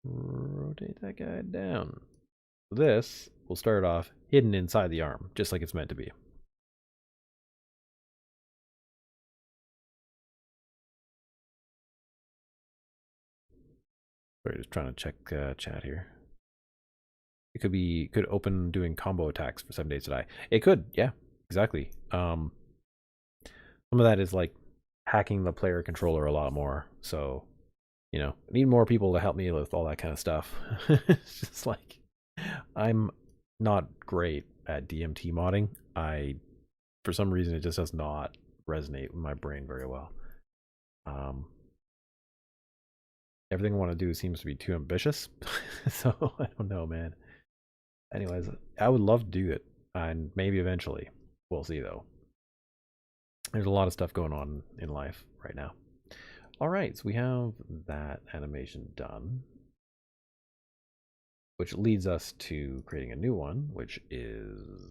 rotate that guy down. This will start off hidden inside the arm, just like it's meant to be. Sorry, just trying to check chat here. It could open doing combo attacks for 7 days to die. It could, yeah, exactly. Some of that is like hacking the player controller a lot more. So, you know, I need more people to help me with all that kind of stuff. It's just like I'm not great at DMT modding. For some reason, it just does not resonate with my brain very well. Everything I want to do seems to be too ambitious. So I don't know, man. Anyways, I would love to do it, and maybe eventually. We'll see, though. There's a lot of stuff going on in life right now. All right, so we have that animation done, which leads us to creating a new one, which is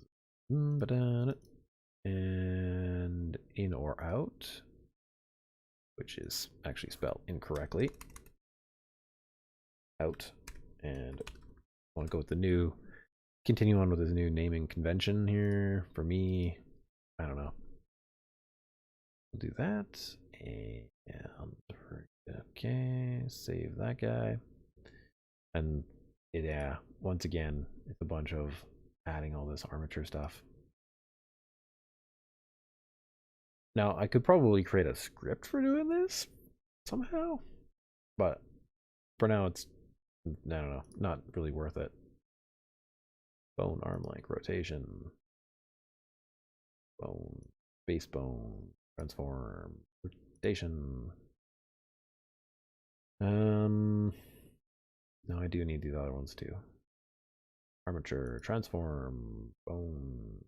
and in or out, which is actually spelled incorrectly. Out, and I want to go with the new, continue on with this new naming convention here. For me, I don't know. We'll do that, and okay, save that guy. And yeah, once again, it's a bunch of adding all this armature stuff. Now, I could probably create a script for doing this somehow, but for now, it's, I don't know, not really worth it. Bone arm length rotation, bone, base bone, transform, rotation. No, I do need these other ones too. Armature, transform, bone,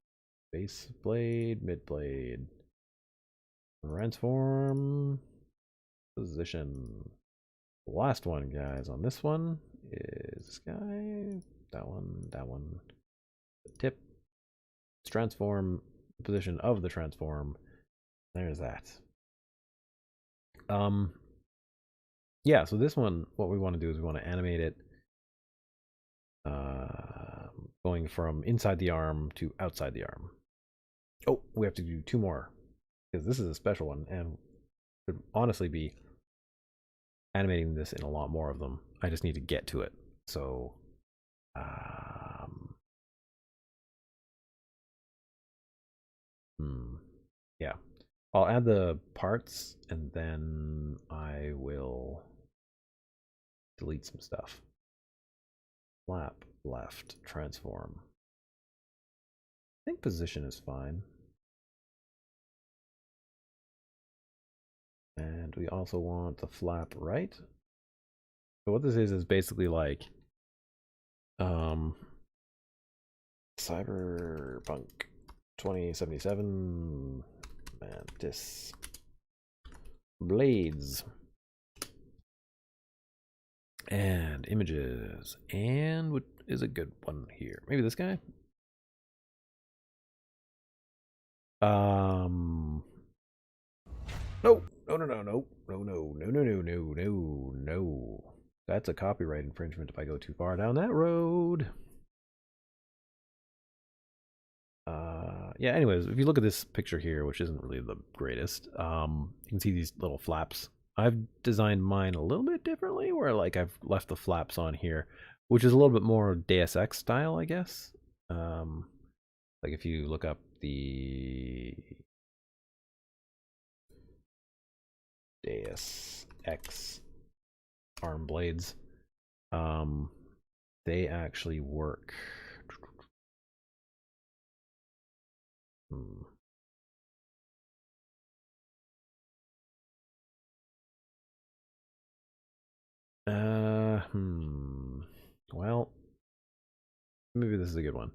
base blade, mid blade, transform, position. The last one, guys, on this one is this guy, that one, the tip, transform, position of the transform. There's that. Yeah, so this one, what we want to do is we want to animate it going from inside the arm to outside the arm. Oh, we have to do 2 more because this is a special one and would honestly be animating this in a lot more of them. I just need to get to it. So yeah, I'll add the parts and then I will delete some stuff. Flap, left, transform. I think position is fine. And we also want the flap right. So what this is basically like Cyberpunk 2077 Mantis Blades and images. And what is a good one here? Maybe this guy? No. No. No. No. No. No. No. No. No. No. No. No. No. That's a copyright infringement if I go too far down that road. Yeah, anyways, if you look at this picture here, which isn't really the greatest, you can see these little flaps. I've designed mine a little bit differently, where like I've left the flaps on here, which is a little bit more Deus Ex style, I guess. Like if you look up the Deus Ex arm blades, they actually work. Well, maybe this is a good one.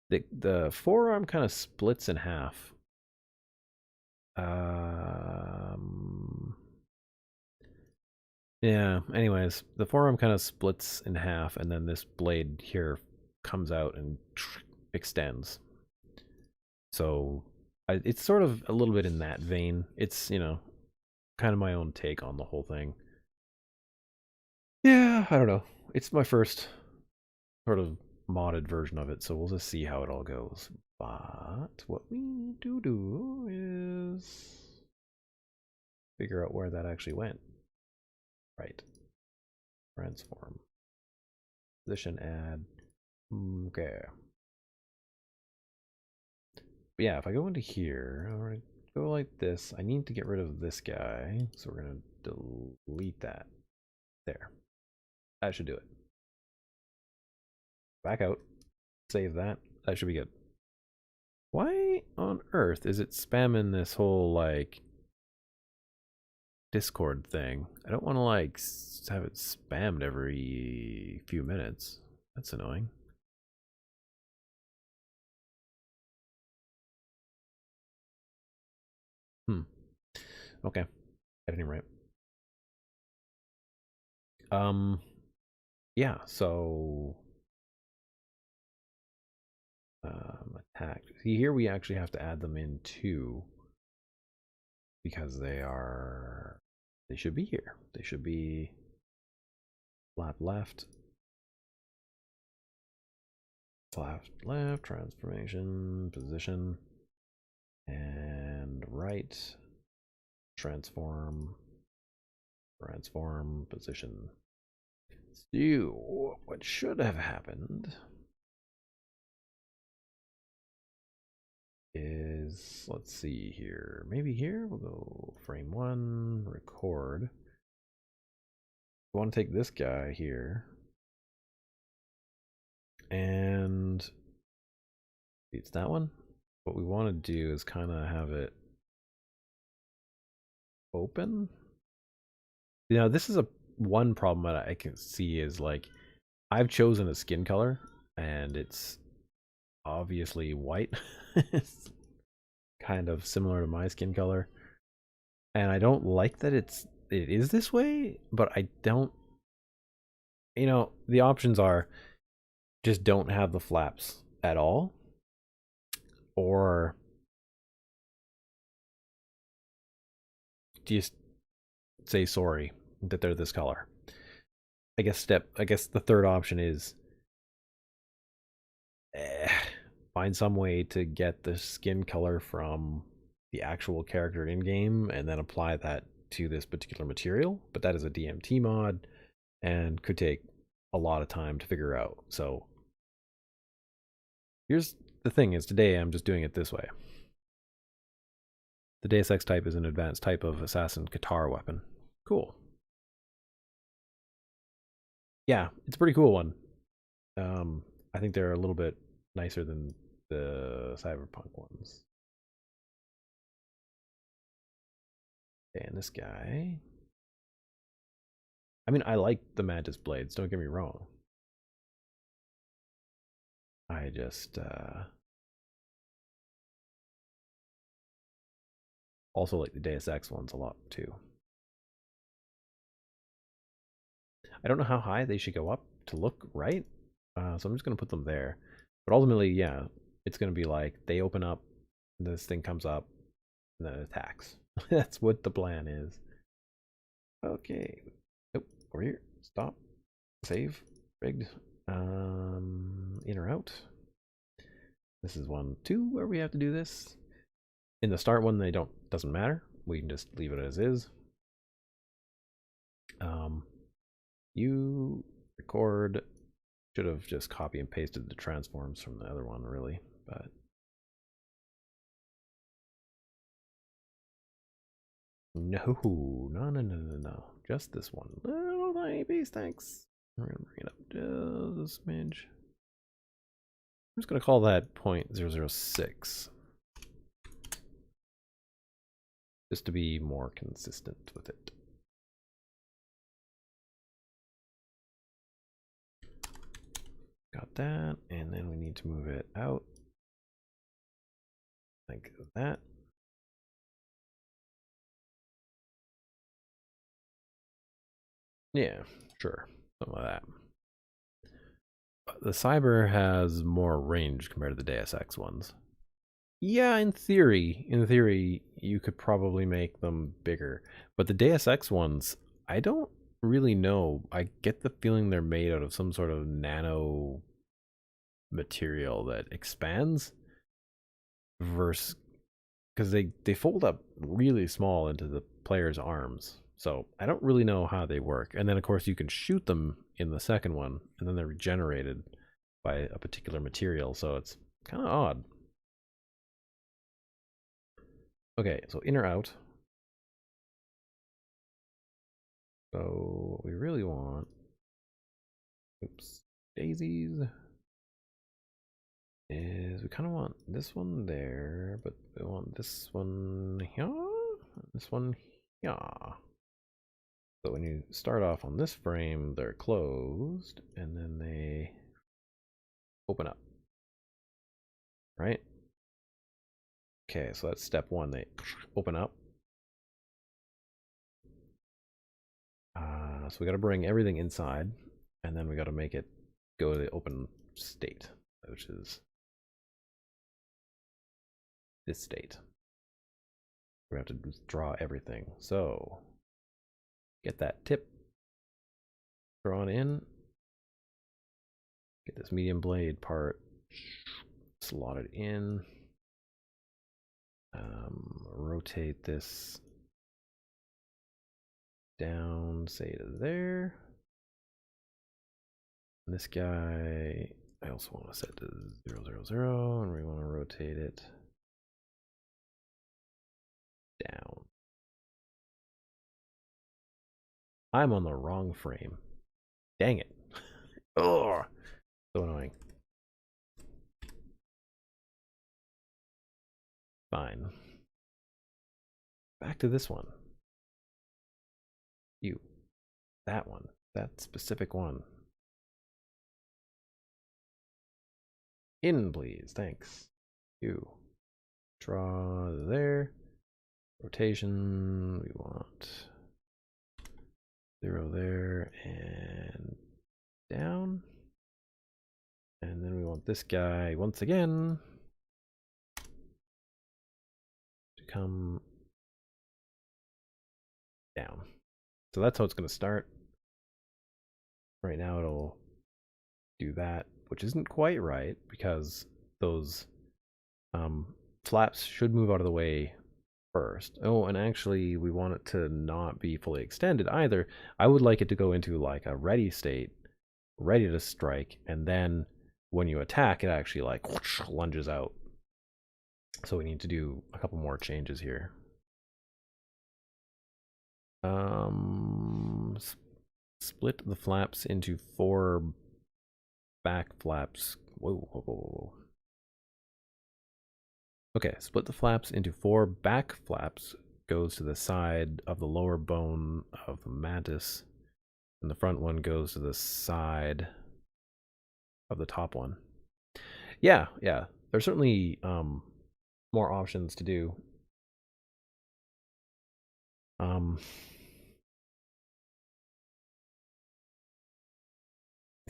The forearm kind of splits in half. Yeah, anyways, the forearm kind of splits in half, and then this blade here comes out and extends. So it's sort of a little bit in that vein. It's, you know, kind of my own take on the whole thing. Yeah, I don't know. It's my first sort of modded version of it, so we'll just see how it all goes. But what we need to do is figure out where that actually went. Right. Transform. Position add. Okay. But yeah, if I go into here, I'm gonna go like this. I need to get rid of this guy, so we're gonna delete that. There. That should do it. Back out. Save that. That should be good. Why on earth is it spamming this whole, like, Discord thing? I don't want to, like, have it spammed every few minutes. That's annoying. Okay. At any rate. Yeah, so attack. See, here we actually have to add them in too, because they should be here. They should be flap left, flap left, transformation, position, and right, transform, position. So, what should have happened is, let's see here, maybe here, we'll go frame 1, record. We want to take this guy here, and it's that one. What we want to do is kind of have it open. You know, this is a one problem that I can see is, like, I've chosen a skin color and it's obviously white. It's kind of similar to my skin color, and I don't like that it is this way, but I don't, you know, the options are just don't have the flaps at all, or just say sorry that they're this color. I guess the third option is find some way to get the skin color from the actual character in game and then apply that to this particular material, but that is a DMT mod and could take a lot of time to figure out. So here's the thing, is today I'm just doing it this way. The Deus Ex type is an advanced type of assassin guitar weapon. Cool. Yeah, it's a pretty cool one. I think they're a little bit nicer than the cyberpunk ones. And this guy, I mean, I like the Mantis Blades, don't get me wrong. I just also like the Deus Ex ones a lot too. I don't know how high they should go up to look right, so I'm just going to put them there. But ultimately, yeah, it's going to be like they open up, this thing comes up, and then it attacks. That's what the plan is. Okay. Nope, over here. Stop. Save. Rigged. In or out. This is 1, 2 where we have to do this. In the start one, doesn't matter. We can just leave it as is. You record. Should have just copy and pasted the transforms from the other one, really, but. No. Just this one. Little tiny piece, thanks. We're gonna bring it up just a smidge. I'm just gonna call that 0.006. Just to be more consistent with it. Got that, and then we need to move it out. Like that. Yeah, sure. Something like that. The Cyber has more range compared to the Deus Ex ones. Yeah, in theory, you could probably make them bigger. But the Deus Ex ones, I don't really know. I get the feeling they're made out of some sort of nano material that expands versus because they fold up really small into the player's arms. So I don't really know how they work. And then of course you can shoot them in the second one, and then they're regenerated by a particular material. So it's kind of odd. Okay, so in or out. So what we really want, oops, daisies, is we kind of want this one there, but we want this one here, this one here. So when you start off on this frame, they're closed, and then they open up, right? Okay, so that's step one, they open up. So we got to bring everything inside, and then we got to make it go to the open state, which is this state. We have to draw everything. So get that tip drawn in. Get this medium blade part slotted in. Rotate this down, say to there. And this guy, I also want to set to 0, 0, 0, and we want to rotate it down. I'm on the wrong frame. Dang it. Oh, so annoying. Fine. Back to this one. You. That one. That specific one. In, please. Thanks. You. Draw there. Rotation. We want 0 there and down. And then we want this guy once again to come down. So that's how it's going to start. Right now it'll do that, which isn't quite right because those flaps should move out of the way first. Oh, and actually we want it to not be fully extended either. I would like it to go into like a ready state, ready to strike, and then when you attack, it actually like lunges out. So we need to do a couple more changes here. Split the flaps into 4 back flaps. Whoa. Okay, split the flaps into 4 back flaps. Goes to the side of the lower bone of the mantis, and the front one goes to the side of the top one. Yeah. There's certainly more options to do.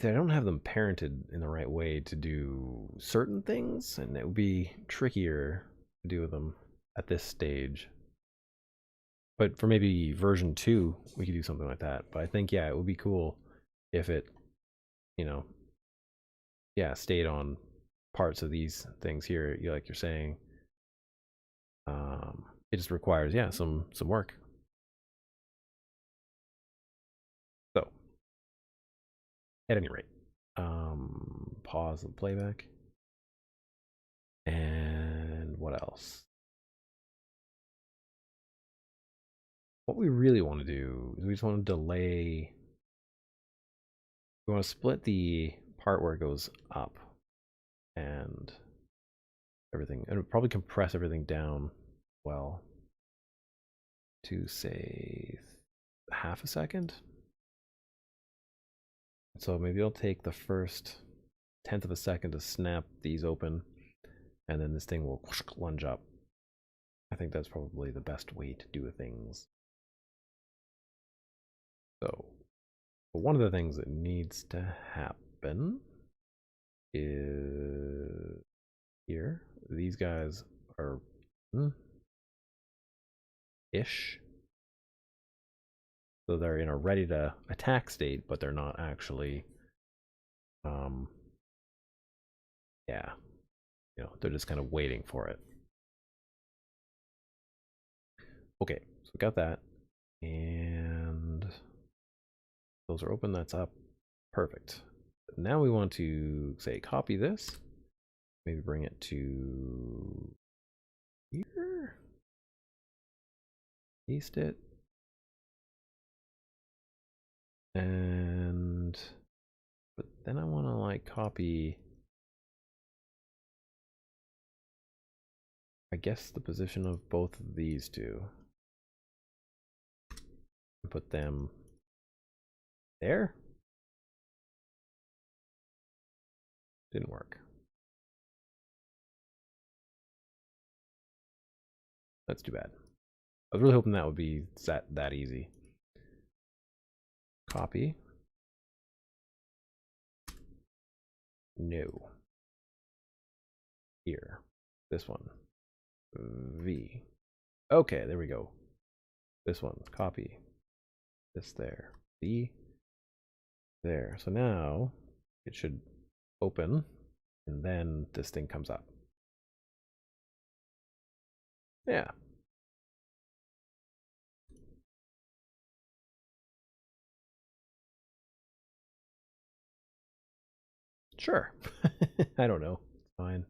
I don't have them parented in the right way to do certain things, and it would be trickier to do with them at this stage. But for maybe version 2, we could do something like that. But I think, yeah, it would be cool if it you know, yeah, stayed on parts of these things here, like you're saying. It just requires, yeah, some work. So, at any rate, pause the playback. And what else? What we really want to do is we just want to delay. We want to split the part where it goes up and everything, and probably compress everything down well to say half a second. So maybe I'll take the first 1/10 of a second to snap these open, and then this thing will lunge up. I think that's probably the best way to do things. So, one of the things that needs to happen is here. These guys are ish. So they're in a ready to attack state, but they're not actually yeah. They're just kind of waiting for it. Okay, so we got that. And those are open, that's up. Perfect. Now we want to say copy this. Maybe bring it to here. Paste it. And but then I want to like copy, I guess, the position of both of these two and put them there. Didn't work. That's too bad. I was really hoping that would be that easy. Copy. No. Here. This one. V. Okay, there we go. This one. Copy. This there. V. There. So now it should open, and then this thing comes up. Yeah. Sure. I don't know. Fine.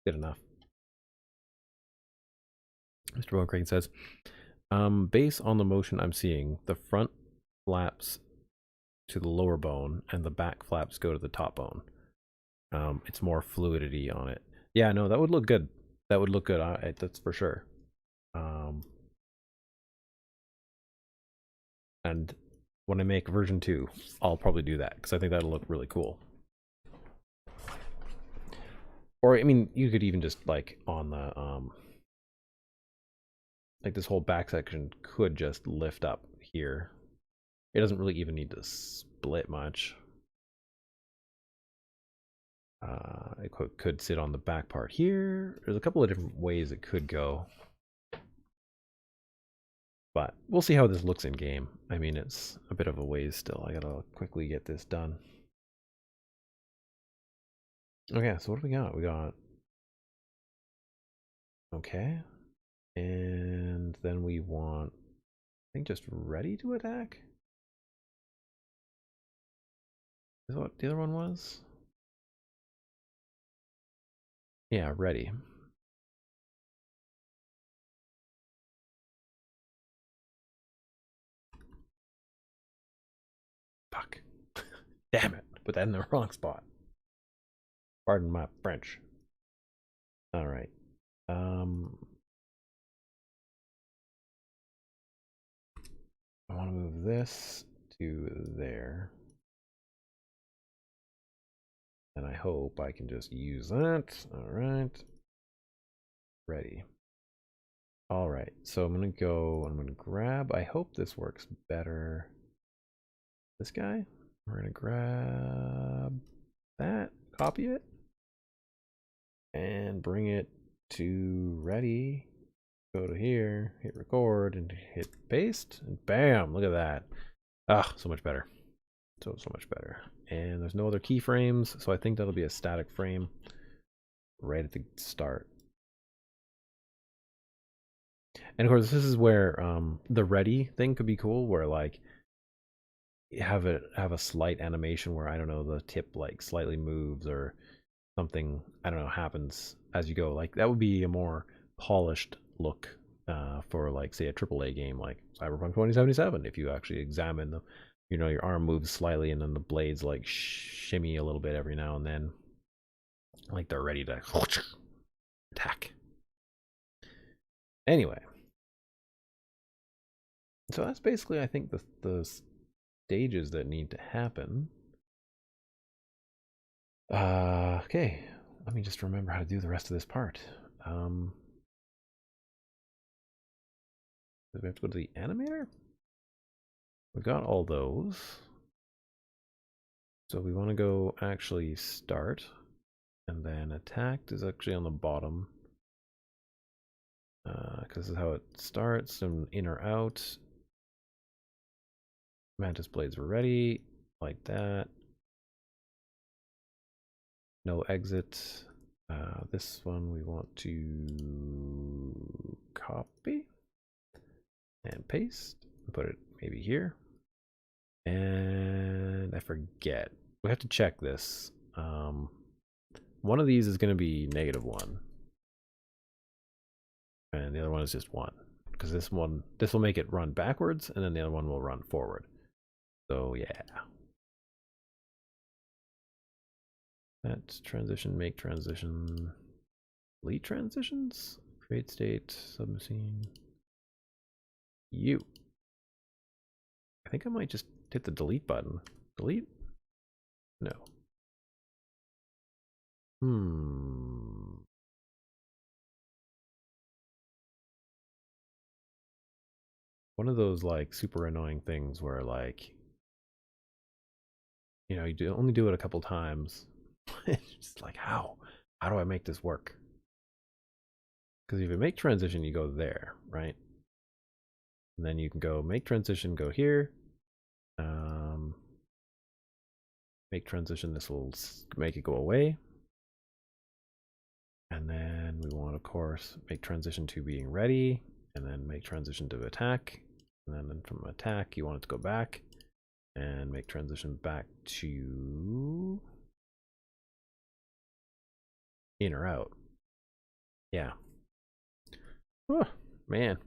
Good enough. Mr. Bowen Crane says, based on the motion I'm seeing, the front flaps to the lower bone and the back flaps go to the top bone. It's more fluidity on it. Yeah, no, that would look good. That would look good. That's for sure. And when I make version 2, I'll probably do that because I think that'll look really cool. Or I mean, you could even just like on the like this whole back section could just lift up here. It doesn't really even need to split much. It could sit on the back part here. There's a couple of different ways it could go. But we'll see how this looks in game. I mean, it's a bit of a ways still. I gotta quickly get this done. Okay, so what do we got? We got... Okay. And then we want, I think, just ready to attack? Is that what the other one was? Yeah, ready. Fuck. Damn it. Put that in the wrong spot. Pardon my French. Alright. I want to move this to there. And I hope I can just use that. Alright. Ready. Alright, so I'm going to grab, I hope this works better. This guy. We're going to grab that, copy it, and bring it to ready. Go to here, hit record, and hit paste, and bam, look at that. Ah, so much better. So much better. And there's no other keyframes, so I think that'll be a static frame right at the start. And of course, this is where the ready thing could be cool, where like have a slight animation where I don't know the tip like slightly moves or something I don't know happens as you go. Like that would be a more polished look for like say a AAA game like Cyberpunk 2077. If you actually examine the, you know, your arm moves slightly and then the blades like shimmy a little bit every now and then, like they're ready to attack. Anyway, so that's basically I think the stages that need to happen. Okay, let me just remember how to do the rest of this part. Do we have to go to the animator? We got all those. So we want to go actually start, and then attacked is actually on the bottom. Because this is how it starts, and in or out. Mantis Blades were ready, like that. No exit. This one we want to copy and paste, put it maybe here. And I forget. We have to check this. One of these is going to be -1. And the other one is just 1. Because this will make it run backwards, and then the other one will run forward. So yeah. That's transition, make transition, delete transitions, create state, submachine. I think I might just hit the delete button. Delete? No. One of those like super annoying things where like, you know, you only do it a couple times. It's just like, how do I make this work? Because if you make transition, you go there, right? And then you can go make transition, go here. Make transition, this will make it go away. And then we want, of course, make transition to being ready, and then make transition to attack. And then from attack, you want it to go back and make transition back to in or out. Yeah. Oh, man,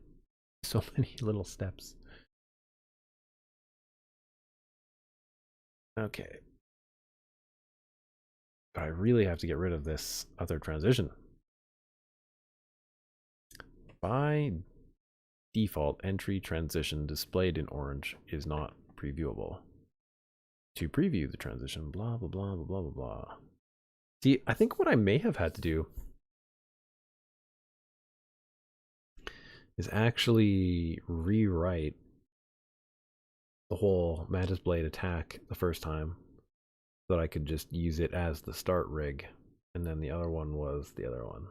so many little steps. Okay. But I really have to get rid of this other transition. By default, entry transition displayed in orange is not previewable. To preview the transition, blah, blah, blah, blah, blah, blah, blah. See, I think what I may have had to do is actually rewrite the whole Mantis Blade attack the first time so that I could just use it as the start rig. And then the other one was the other one.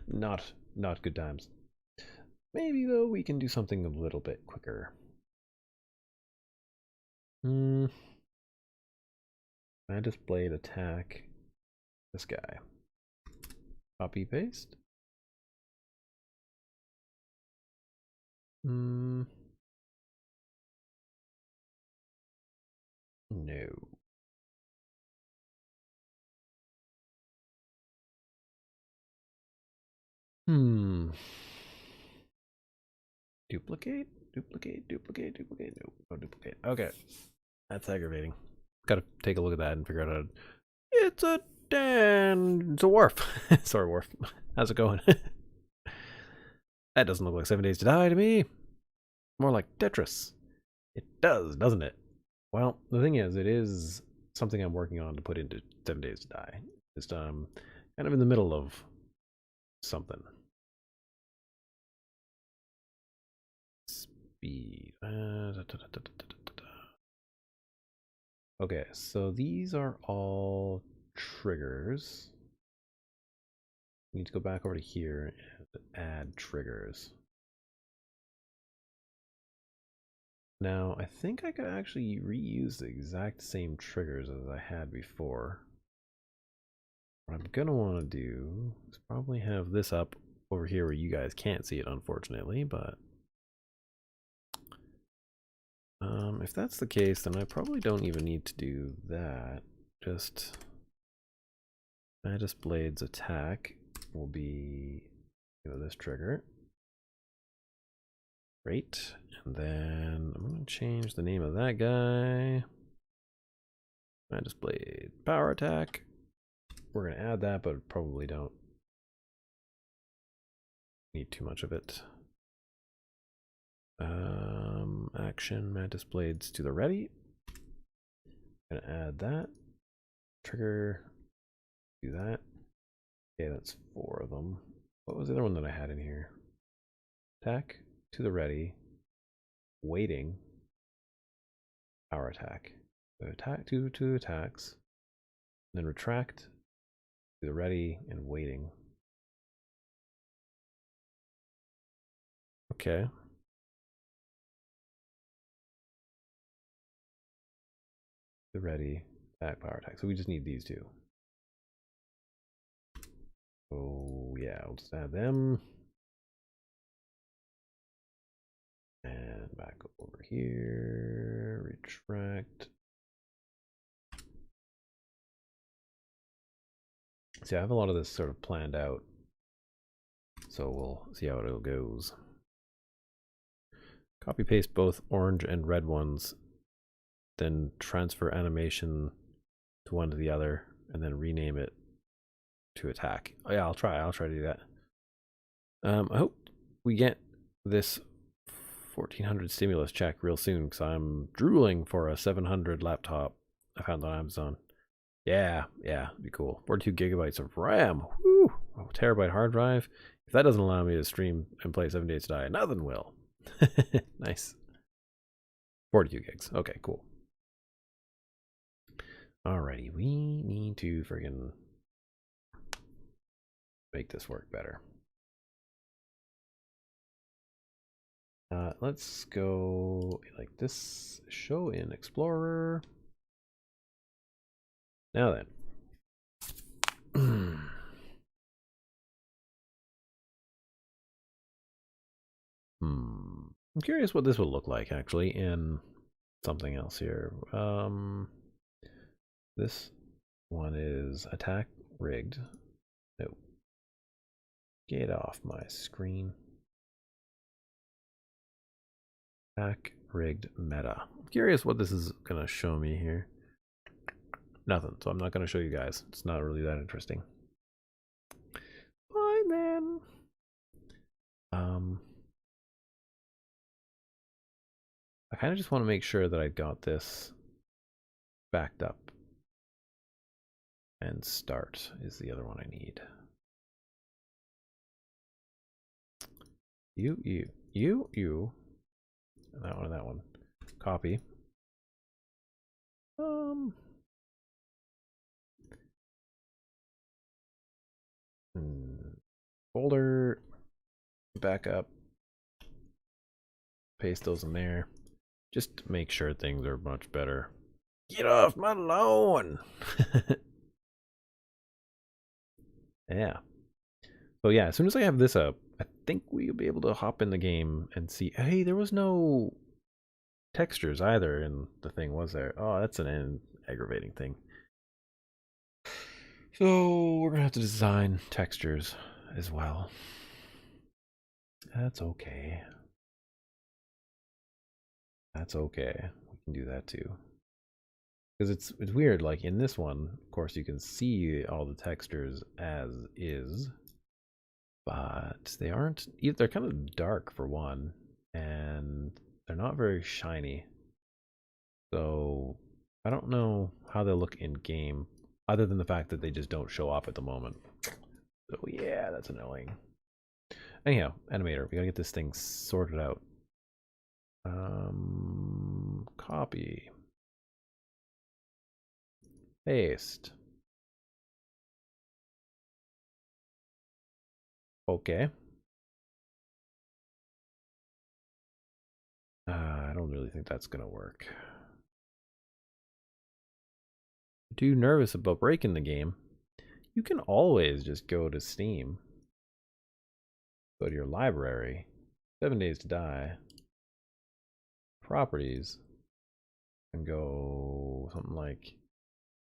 Not good times. Maybe, though, we can do something a little bit quicker. Mantis Blade attack. This guy. Copy paste. No. Duplicate? No duplicate. Okay. That's aggravating. Gotta take a look at that and figure out how to... It's a dwarf. Sorry, Worf. How's it going? That doesn't look like 7 Days to Die to me. More like Tetris. It does, doesn't it? Well, the thing is, it is something I'm working on to put into 7 Days to Die. Just kind of in the middle of something. Speed. Okay, so these are all triggers. We need to go back over to here and add triggers. Now, I think I could actually reuse the exact same triggers as I had before. What I'm gonna want to do is probably have this up over here where you guys can't see it, unfortunately, but if that's the case, then I probably don't even need to do that. Just Mantis Blades attack will be, this trigger. Great. And then I'm going to change the name of that guy. Mantis Blade power attack. We're going to add that, but probably don't need too much of it. Action Mantis Blades to the ready. Gonna add that. Trigger. Do that. Okay, that's 4 of them. What was the other one that I had in here? Attack to the ready. Waiting. Power attack. So attack two attacks. Then retract to the ready and waiting. Okay. The ready, attack, power attack. So we just need these two. Oh yeah, we'll just add them. And back over here, retract. See, I have a lot of this sort of planned out. So we'll see how it goes. Copy paste both orange and red ones, then transfer animation to one to the other, and then rename it to attack. Oh yeah, I'll try to do that. I hope we get this 1400 stimulus check real soon, because I'm drooling for a 700 laptop I found on Amazon. Yeah, it'd be cool. 42 gigabytes of RAM. Woo! A terabyte hard drive. If that doesn't allow me to stream and play 7 Days to Die, nothing will. Nice. 42 gigs. Okay, cool. Alrighty, we need to friggin' make this work better. Let's go like this. Show in Explorer. Now then. I'm curious what this would look like actually in something else here. This one is attack rigged. No. Get off my screen. Attack rigged meta. I'm curious what this is gonna show me here. Nothing, so I'm not gonna show you guys. It's not really that interesting. Fine then. I kind of just want to make sure that I got this backed up. And start is the other one I need. You. And that one and that one. Copy. Folder. Backup. Paste those in there. Just make sure things are much better. Get off my lawn! Yeah. So yeah, as soon as I have this up, I think we'll be able to hop in the game and see. Hey, there was no textures either in the thing, was there? Oh, that's an aggravating thing. So we're gonna have to design textures as well. That's okay. That's okay. We can do that too. Because it's weird, like in this one, of course you can see all the textures as is, but they aren't, they're kind of dark for one, and they're not very shiny. So I don't know how they'll look in game, other than the fact that they just don't show off at the moment. So yeah, that's annoying. Anyhow, animator, we gotta get this thing sorted out. Copy. Paste. Okay. I don't really think that's gonna work. Too nervous about breaking the game. You can always just go to Steam, go to your library, 7 Days to Die, properties, and go something like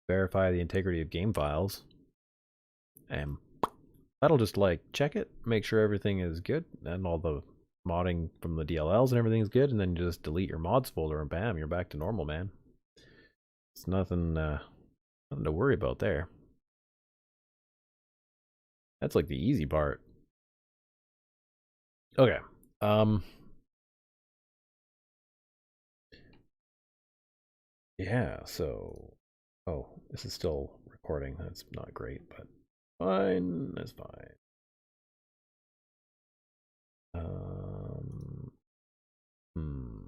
verify the integrity of game files, and that'll just like check it, make sure everything is good, and all the modding from the DLLs and everything is good, and then you just delete your mods folder, and bam, you're back to normal, man. It's nothing, nothing to worry about there. That's like the easy part. Okay. Yeah, so oh, this is still recording. That's not great, but fine. That's fine. Um hmm.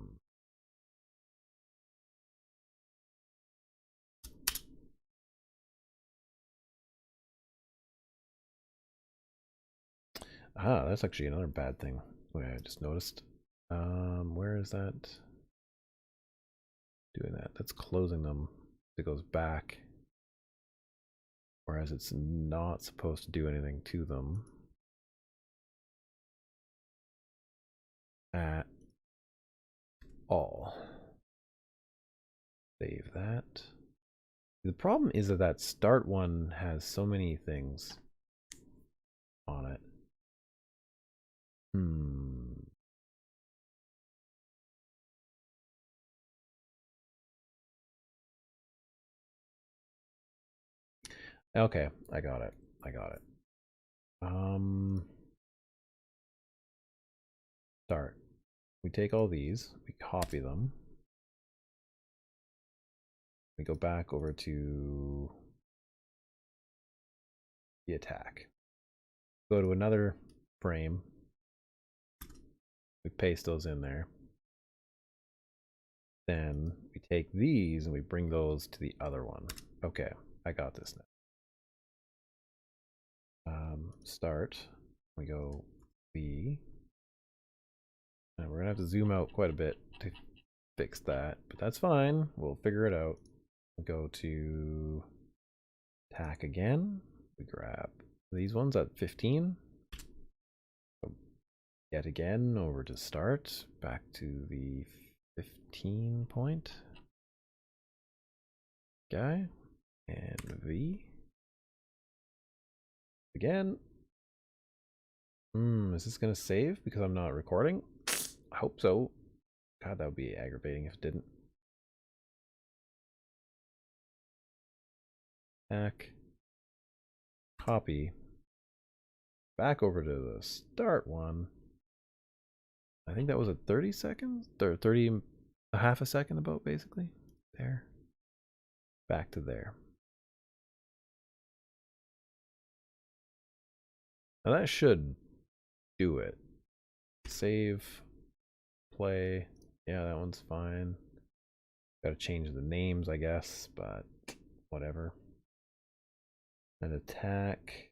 Ah, that's actually another bad thing. Wait, I just noticed. Where is that? Doing that. That's closing them. It goes back. Whereas it's not supposed to do anything to them at all. Save that. The problem is that that start one has so many things on it. Hmm. Okay, I got it. I got it. Start. We take all these, we copy them. We go back over to the attack. Go to another frame. We paste those in there. Then we take these and we bring those to the other one. Okay, I got this now. Start. We go B. And we're gonna have to zoom out quite a bit to fix that, but that's fine. We'll figure it out. We'll go to attack again. We grab these ones at 15. Go yet again over to start. Back to the 15 point guy. And V. Again. Is this gonna save because I'm not recording? I hope so. God, that would be aggravating if it didn't. Back. Copy. Back over to the start one. I think that was at 30 seconds? Or 30, a half a second about, basically. There. Back to there. Now that should do it. Save. Play. Yeah, that one's fine. Gotta change the names, I guess, but whatever. And attack.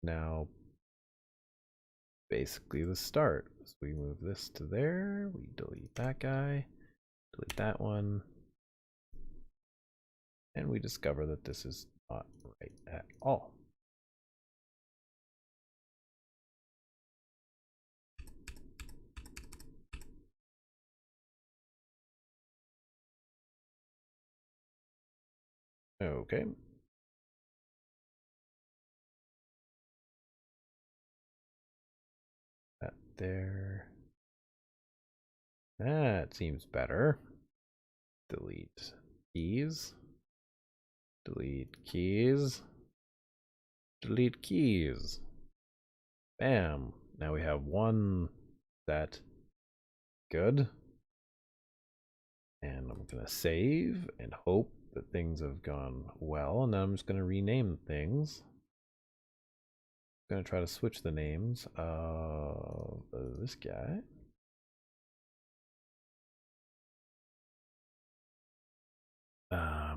Now, basically the start. So we move this to there. We delete that guy. Delete that one. And we discover that this is not right at all. Okay. That there. That seems better. Delete keys. Delete keys. Delete keys. Bam. Now we have one set. Good. And I'm going to save and hope that things have gone well. And then I'm just going to rename things. I'm going to try to switch the names of this guy.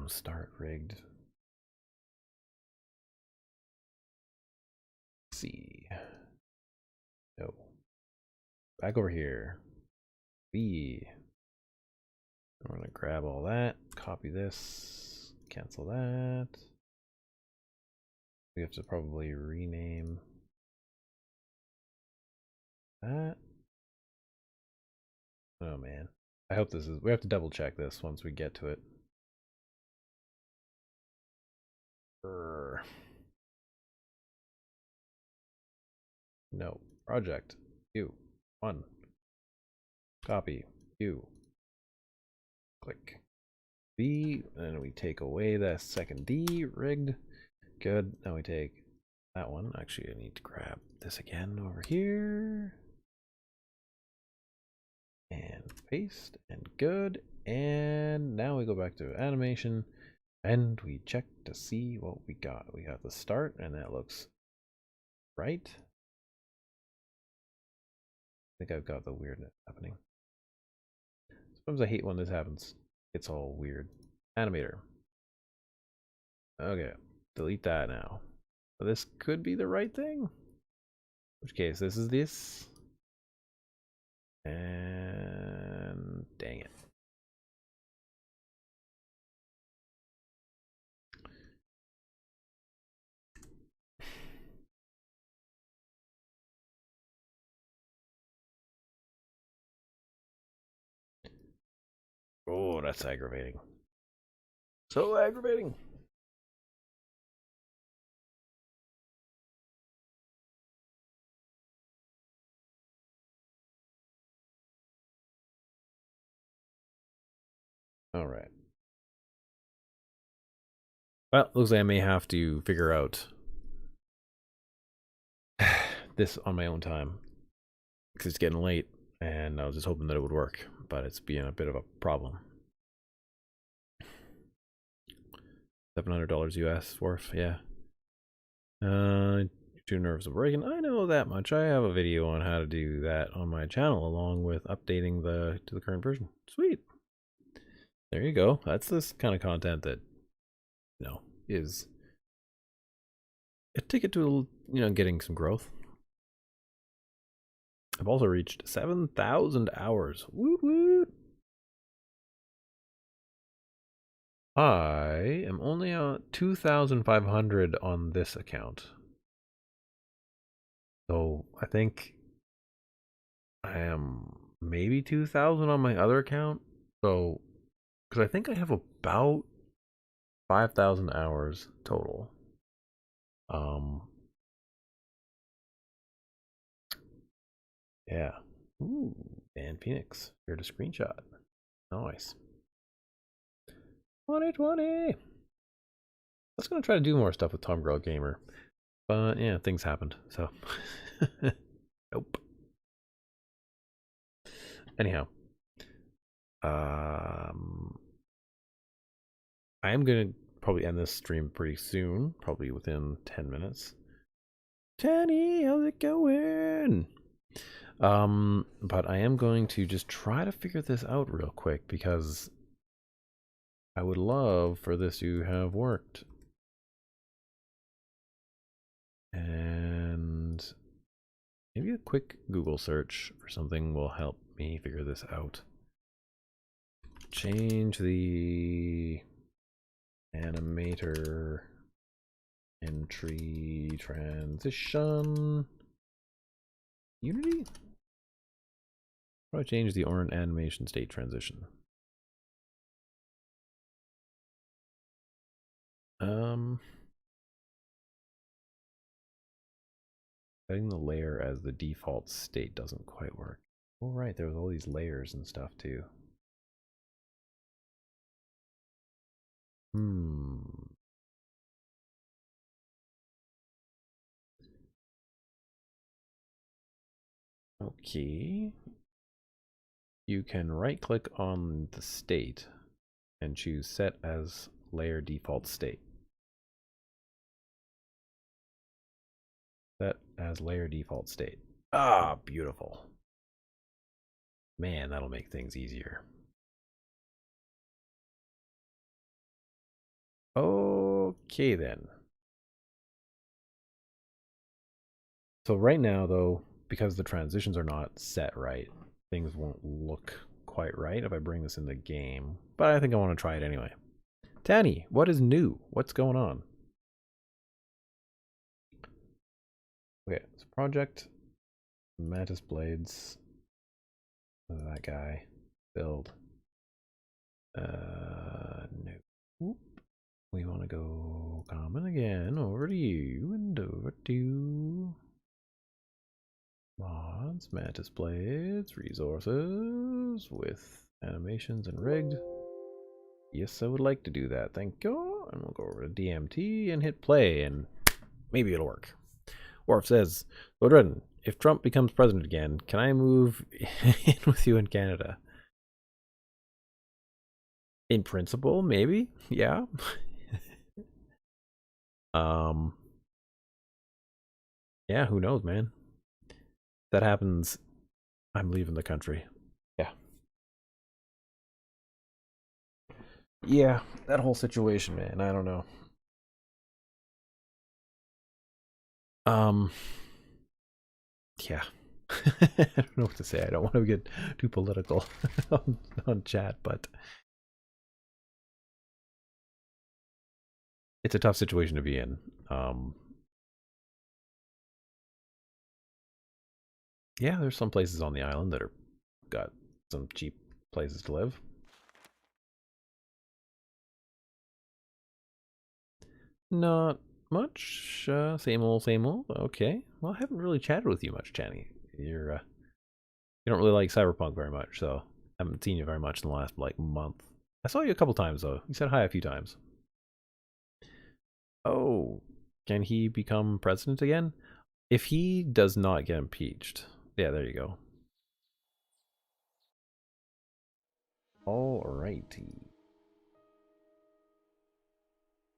Start rigged. C. No. Back over here. B. We're going to grab all that, copy this, cancel that. We have to probably rename that. Oh man. I hope this is, we have to double check this once we get to it. No. Project. You. 1. Copy. You. Click. B. And we take away that second D. Rigged. Good. Now we take that one. Actually, I need to grab this again over here. And paste. And good. And now we go back to animation. And we check to see what we got. We got the start, and that looks right. I think I've got the weirdness happening. Sometimes I hate when this happens. It's all weird. Animator. Okay, delete that now. This could be the right thing. In which case, this is this. And dang it. Oh, that's aggravating. So aggravating. All right. Well, looks like I may have to figure out this on my own time because it's getting late, and I was just hoping that it would work, but it's being a bit of a problem. $700 US worth, yeah. 2 nerves of breaking. I know that much. I have a video on how to do that on my channel, along with updating to the current version. Sweet. There you go. That's this kind of content that, you know, is a ticket to, you know, getting some growth. I've also reached 7,000 hours. Woot woot. I am only on 2,500 on this account. So I think I am maybe 2,000 on my other account. So, because I think I have about 5,000 hours total. Yeah. Ooh, Dan Phoenix. Here to screenshot. Nice. 2020. I was gonna try to do more stuff with Tom Girl Gamer, but yeah, things happened. So, nope. Anyhow, I am gonna probably end this stream pretty soon, probably within 10 minutes. Tanny, how's it going? But I am going to just try to figure this out real quick because I would love for this to have worked. And maybe a quick Google search for something will help me figure this out. Change the animator entry transition. Unity? How do I change the orange animation state transition? Setting the layer as the default state doesn't quite work. Oh right, there was all these layers and stuff too. Okay. You can right click on the state and choose set as layer default state. Set as layer default state. Ah, beautiful. Man, that'll make things easier. Okay then. So right now though, because the transitions are not set right, things won't look quite right if I bring this in the game, but I think I want to try it anyway. Tanny, what is new? What's going on? Okay, so project Mantis Blades. That guy. Build. No. We want to go common again. Over to you and over to mods, Mantis Blades, resources with animations and rigged. Yes, I would like to do that. Thank you. And we'll go over to DMT and hit play, and maybe it'll work. Worf says, Adreden, if Trump becomes president again, can I move in with you in Canada? In principle, maybe. Yeah. Yeah, who knows, man. If that happens, I'm leaving the country. Yeah. Yeah, that whole situation, man. I don't know. Yeah. I don't know what to say. I don't want to get too political on chat, but it's a tough situation to be in. Yeah, there's some places on the island that are got some cheap places to live. Not much. Same old, same old. Okay. Well, I haven't really chatted with you much, Channy. You don't really like Cyberpunk very much, so I haven't seen you very much in the last like month. I saw you a couple times though. You said hi a few times. Oh, can he become president again? If he does not get impeached. Yeah, there you go. Alrighty.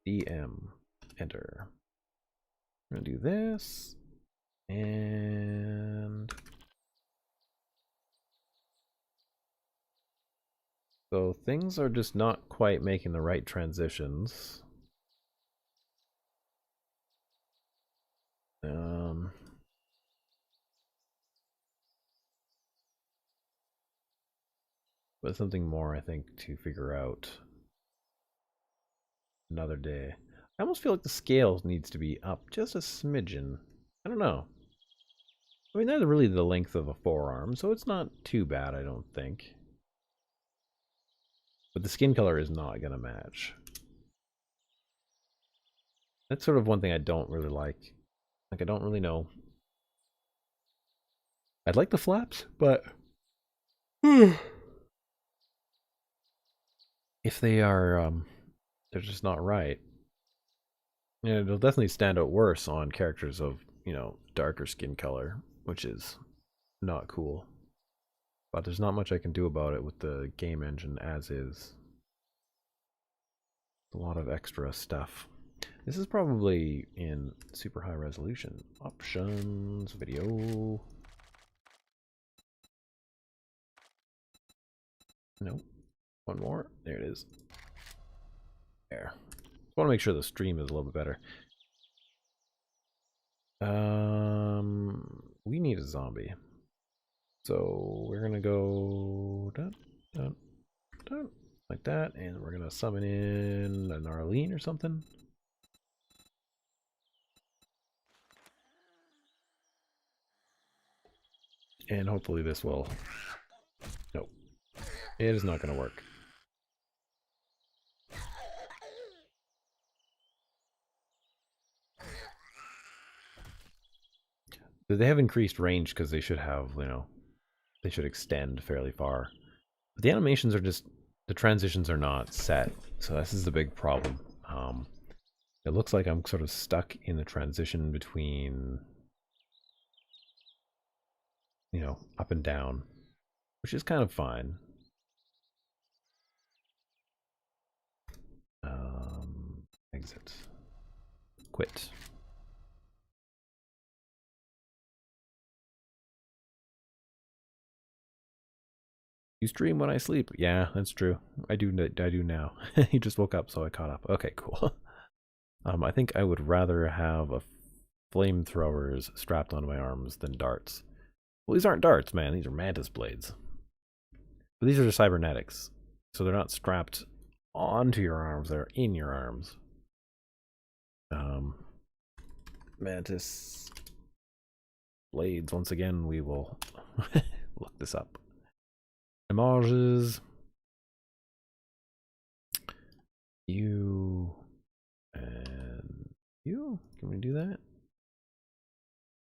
DM. Enter. I'm gonna do this. And so things are just not quite making the right transitions. But something more, I think, to figure out another day. I almost feel like the scale needs to be up just a smidgen. I don't know. I mean, they're really the length of a forearm, so it's not too bad, I don't think. But the skin color is not going to match. That's sort of one thing I don't really like. Like, I don't really know. I'd like the flaps, but if they are, they're just not right. Yeah, it'll definitely stand out worse on characters of, darker skin color, which is not cool. But there's not much I can do about it with the game engine as is. A lot of extra stuff. This is probably in super high resolution. Options, video. Nope. One more. There it is. There. I want to make sure the stream is a little bit better. We need a zombie. So we're gonna go dun, dun, dun, like that, and we're gonna summon in an Arlene or something. And hopefully this will. Nope. It is not gonna work. They have increased range because they should have, they should extend fairly far. But the animations are just, the transitions are not set. So this is the big problem. It looks like I'm sort of stuck in the transition between, up and down, which is kind of fine. Exit. Quit. You stream when I sleep. Yeah, that's true. I do now. He just woke up, so I caught up. Okay, cool. I think I would rather have a flamethrowers strapped onto my arms than darts. Well, these aren't darts, man. These are Mantis Blades. But these are just cybernetics, so they're not strapped onto your arms, they're in your arms. Mantis Blades, once again, we will look this up. Images. You and you. Can we do that?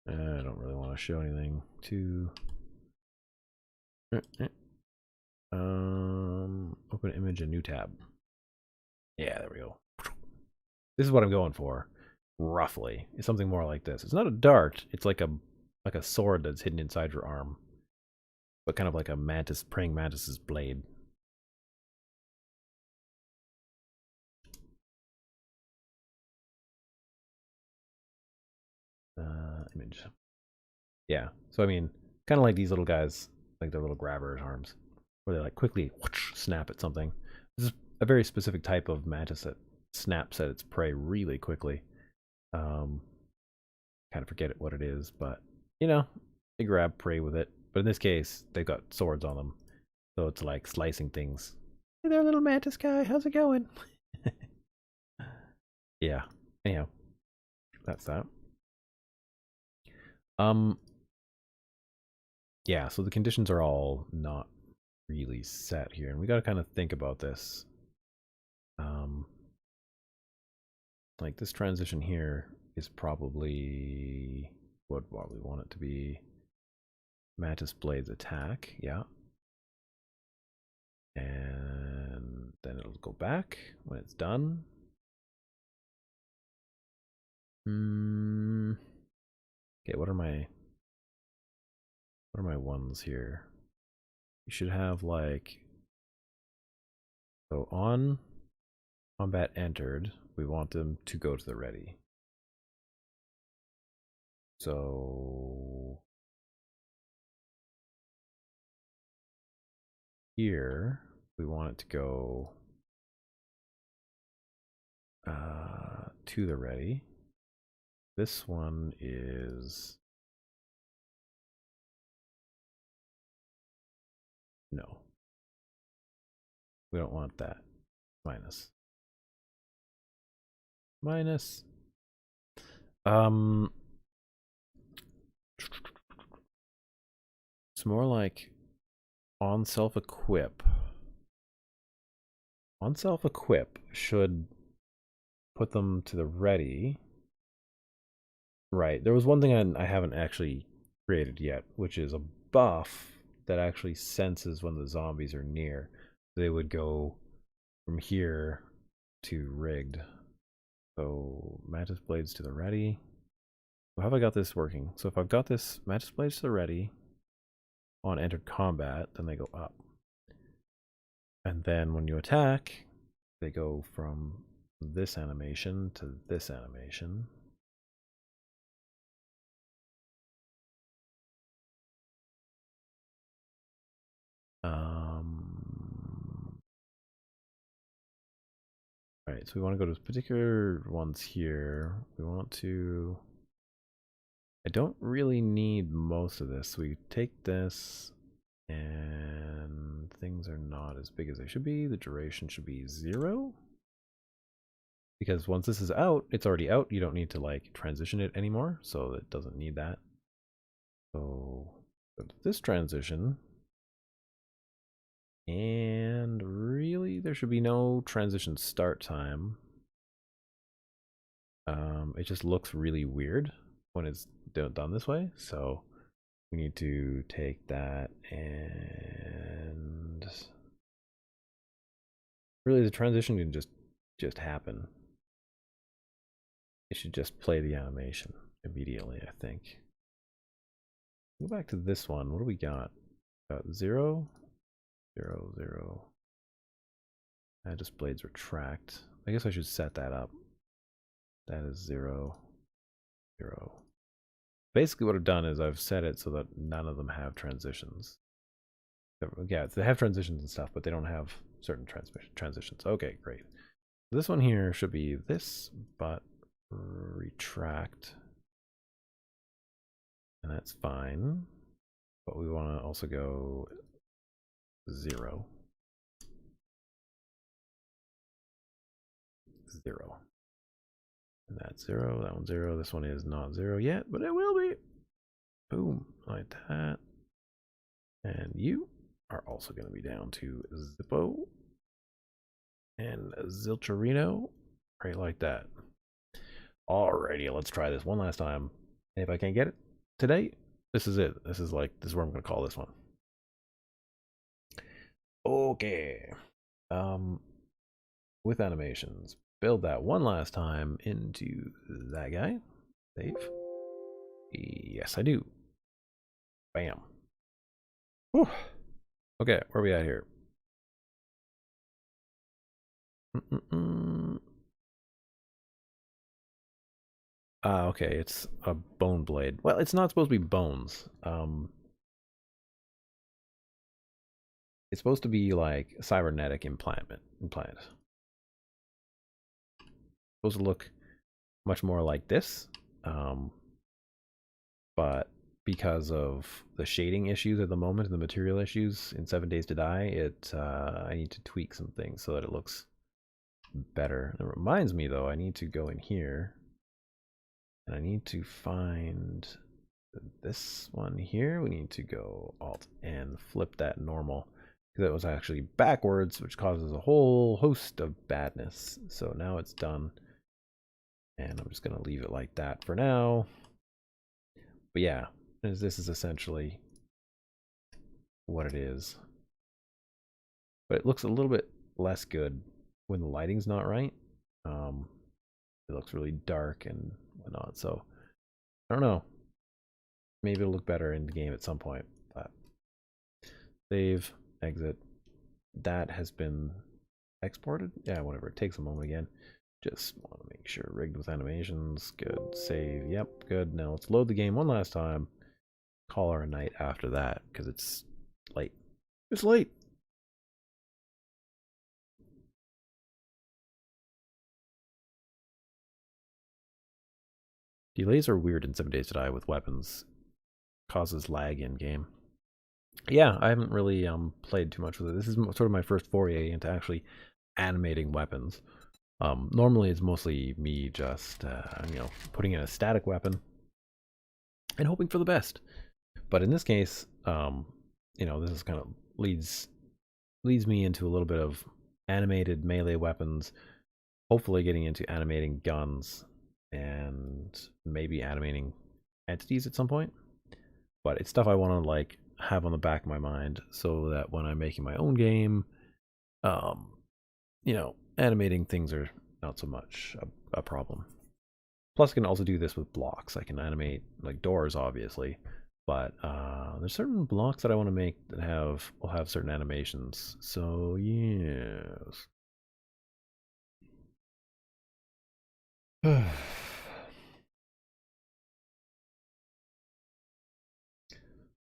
I don't really want to show anything to. Open image, a new tab. Yeah, there we go. This is what I'm going for. Roughly, it's something more like this. It's not a dart. It's like a sword that's hidden inside your arm, but kind of like a mantis, praying mantis's blade. Image. Yeah. So I mean, kind of like these little guys, like their little grabber arms, where they like quickly whoosh, snap at something. This is a very specific type of mantis that snaps at its prey really quickly. Kind of forget what it is, but you know, they grab prey with it. But in this case, they've got swords on them, so it's like slicing things. Hey there, little mantis guy. How's it going? Yeah. Anyhow, that's that. Yeah, so the conditions are all not really set here, and we got to kind of think about this. Like this transition here is probably what we want it to be. Mantis Blades attack, yeah. And then it'll go back when it's done. Okay, what are my ones here? You should have like, so on combat entered, we want them to go to the ready. So here we want it to go to the ready. This one is no. We don't want that. Minus. Minus. It's more like on self-equip. On self-equip should put them to the ready. Right. There was one thing I haven't actually created yet, which is a buff that actually senses when the zombies are near. They would go from here to rigged. So Mantis Blades to the ready. How have I got this working? So if I've got this Mantis Blades to the ready on entered combat, then they go up. And then when you attack, they go from this animation to this animation. Right, so we want to go to particular ones here. We want to... I don't really need most of this. So we take this, and things are not as big as they should be. The duration should be 0. Because once this is out, it's already out. You don't need to like transition it anymore, so it doesn't need that. So this transition, and really there should be no transition start time. It just looks really weird when it's done this way, so we need to take that, and really the transition can just happen. It should just play the animation immediately, I think. Go back to this one. What do we got? Got 0, 0, 0. Mantis Blades retract. I guess I should set that up. That is 0, 0. Basically what I've done is I've set it so that none of them have transitions. Yeah, they have transitions and stuff, but they don't have certain transitions. Okay, great. This one here should be this, but retract. And that's fine. But we want to also go 0, 0. And that's 0, that one's 0, this one is not 0 yet, but it will be. Boom, like that. And you are also going to be down to Zippo and Zilcherino, right like that. Alrighty, let's try this one last time. And if I can't get it today, this is it. This is what I'm going to call this one. Okay. With animations, build that one last time into that guy. Save. Yes, I do. Bam. Whew. Okay, where are we at here? Okay, it's a bone blade. Well, it's not supposed to be bones. It's supposed to be like a cybernetic implant. Supposed to look much more like this. But because of the shading issues at the moment and the material issues in 7 Days to Die, I need to tweak some things so that it looks better. It reminds me though, I need to go in here and I need to find this one here. We need to go Alt and flip that normal, because that was actually backwards, which causes a whole host of badness. So now it's done, and I'm just going to leave it like that for now. But yeah, this is essentially what it is. But it looks a little bit less good when the lighting's not right. It looks really dark and whatnot. So I don't know. Maybe it'll look better in the game at some point. But save, exit. That has been exported. Yeah, whatever. It takes a moment again. Just want to make sure rigged with animations. Good. Save. Yep. Good. Now let's load the game one last time. Call our night after that because it's late. It's late. Delays are weird in 7 Days to Die with weapons. Causes lag in game. Yeah, I haven't really played too much with it. This is sort of my first foray into actually animating weapons. Normally it's mostly me just putting in a static weapon and hoping for the best. But in this case, this is kind of leads me into a little bit of animated melee weapons, hopefully getting into animating guns and maybe animating entities at some point. But it's stuff I want to have on the back of my mind so that when I'm making my own game, animating things are not so much a problem. Plus I can also do this with blocks. I can animate like doors, obviously, but there's certain blocks that I want to make that will have certain animations. So yes.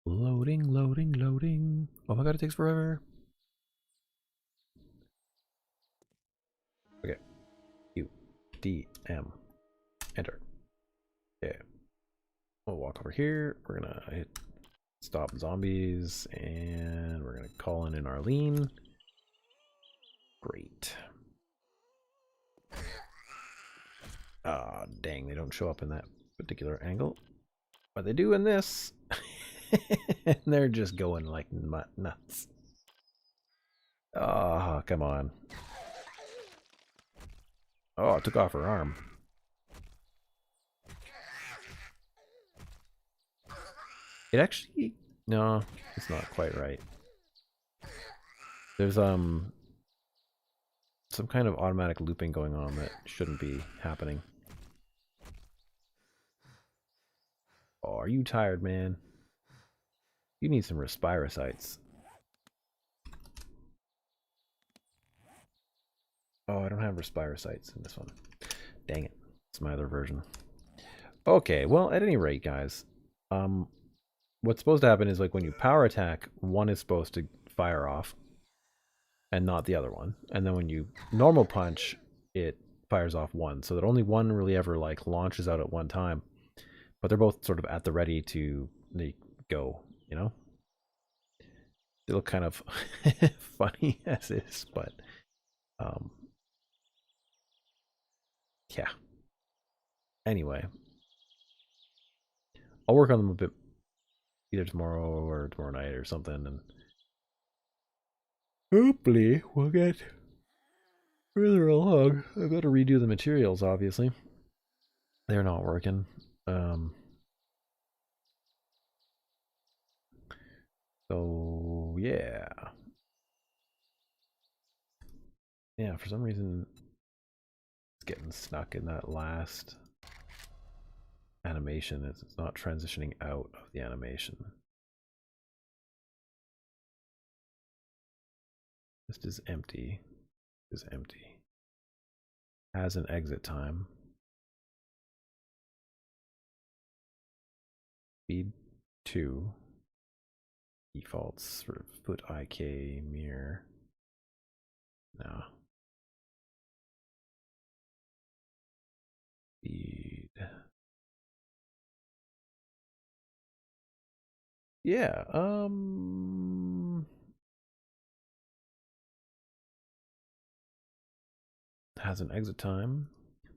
Loading. Oh my god, it takes forever. Okay. U-D-M. Enter. Okay. We'll walk over here. We're gonna hit stop zombies, and we're gonna call in Arlene. Great. Ah, dang, they don't show up in that particular angle. But they do in this. And they're just going like nuts. Oh, come on. Oh, it took off her arm. It actually... No, it's not quite right. There's some kind of automatic looping going on that shouldn't be happening. Oh, are you tired, man? You need some respirocytes. Oh, I don't have respirocytes in this one. Dang it. It's my other version. Okay, well, at any rate, guys, what's supposed to happen is when you power attack, one is supposed to fire off and not the other one. And then when you normal punch, it fires off one, so that only one really ever launches out at one time. But they're both sort of at the ready to go, They look kind of funny as is, but um, yeah. Anyway, I'll work on them a bit either tomorrow or tomorrow night or something, and hopefully we'll get further along. I've got to redo the materials, obviously. They're not working. Um, so yeah. Yeah, for some reason it's getting stuck in that last animation. It's not transitioning out of the animation. This is empty. This is empty. Has an exit time. Speed 2. Defaults sort of foot IK mirror. No. Speed. Yeah, has an exit time,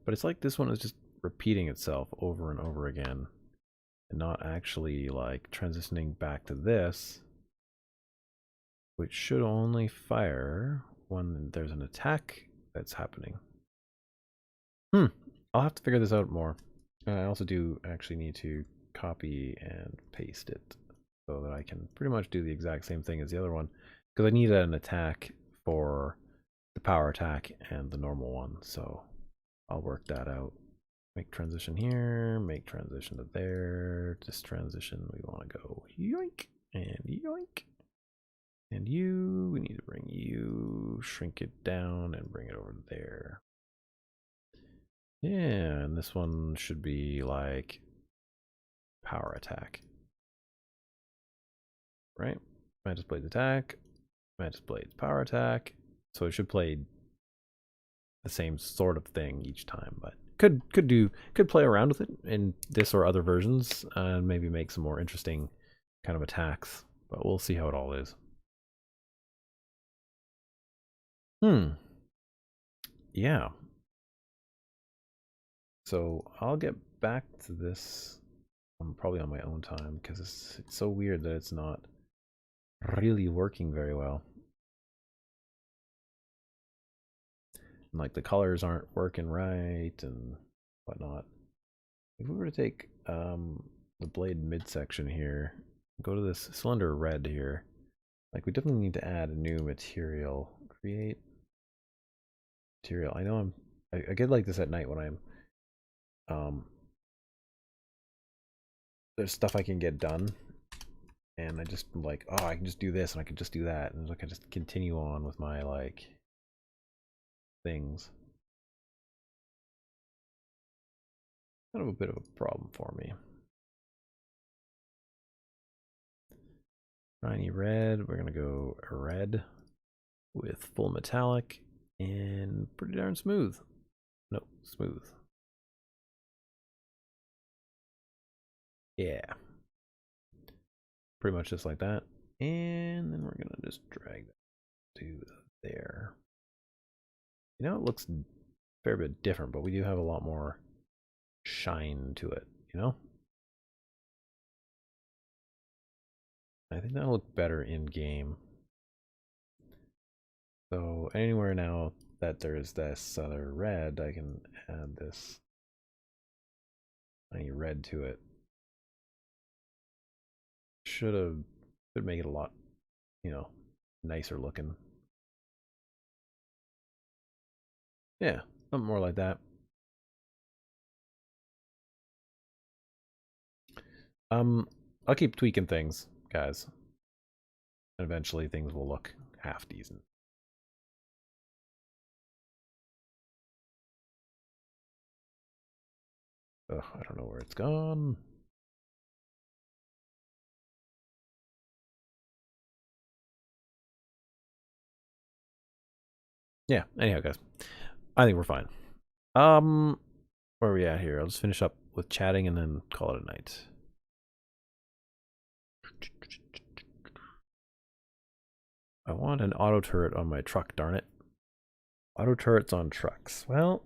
but it's like this one is just repeating itself over and over again and not actually like transitioning back to this, which should only fire when there's an attack that's happening. I'll have to figure this out more. I also do actually need to copy and paste it so that I can pretty much do the exact same thing as the other one, because I need an attack for the power attack and the normal one, so I'll work that out. Make transition here, make transition to there. This transition, we want to go yoink and yoink. And you, we need to bring you, shrink it down and bring it over there. Yeah, and this one should be like power attack. Right? Mantis Blades attack, Mantis Blades power attack. So it should play the same sort of thing each time, but could play around with it in this or other versions and maybe make some more interesting kind of attacks. But we'll see how it all is. Yeah. So I'll get back to this probably on my own time, because it's so weird that it's not really working very well. And like the colors aren't working right and whatnot. If we were to take the blade midsection here, go to this cylinder red here, like we definitely need to add a new material. Create material. I know I get like this at night when I'm there's stuff I can get done, and I just like, oh, I can just do this and I can just do that, and I can just continue on with my like things. Kind of a bit of a problem for me. Shiny red, we're gonna go red with full metallic and pretty darn smooth. No, smooth. Yeah. Pretty much just like that. And then we're gonna just drag that to there. You know, it looks a fair bit different, but we do have a lot more shine to it, you know? I think that'll look better in game. So anywhere now that there's this other red, I can add this tiny red to it. Should make it a lot, you know, nicer looking. Yeah, something more like that. I'll keep tweaking things, guys. And eventually things will look half decent. Ugh, I don't know where it's gone. Yeah, anyhow, guys. I think we're fine. Where are we at here? I'll just finish up with chatting and then call it a night. I want an auto turret on my truck, darn it. Auto turrets on trucks. Well,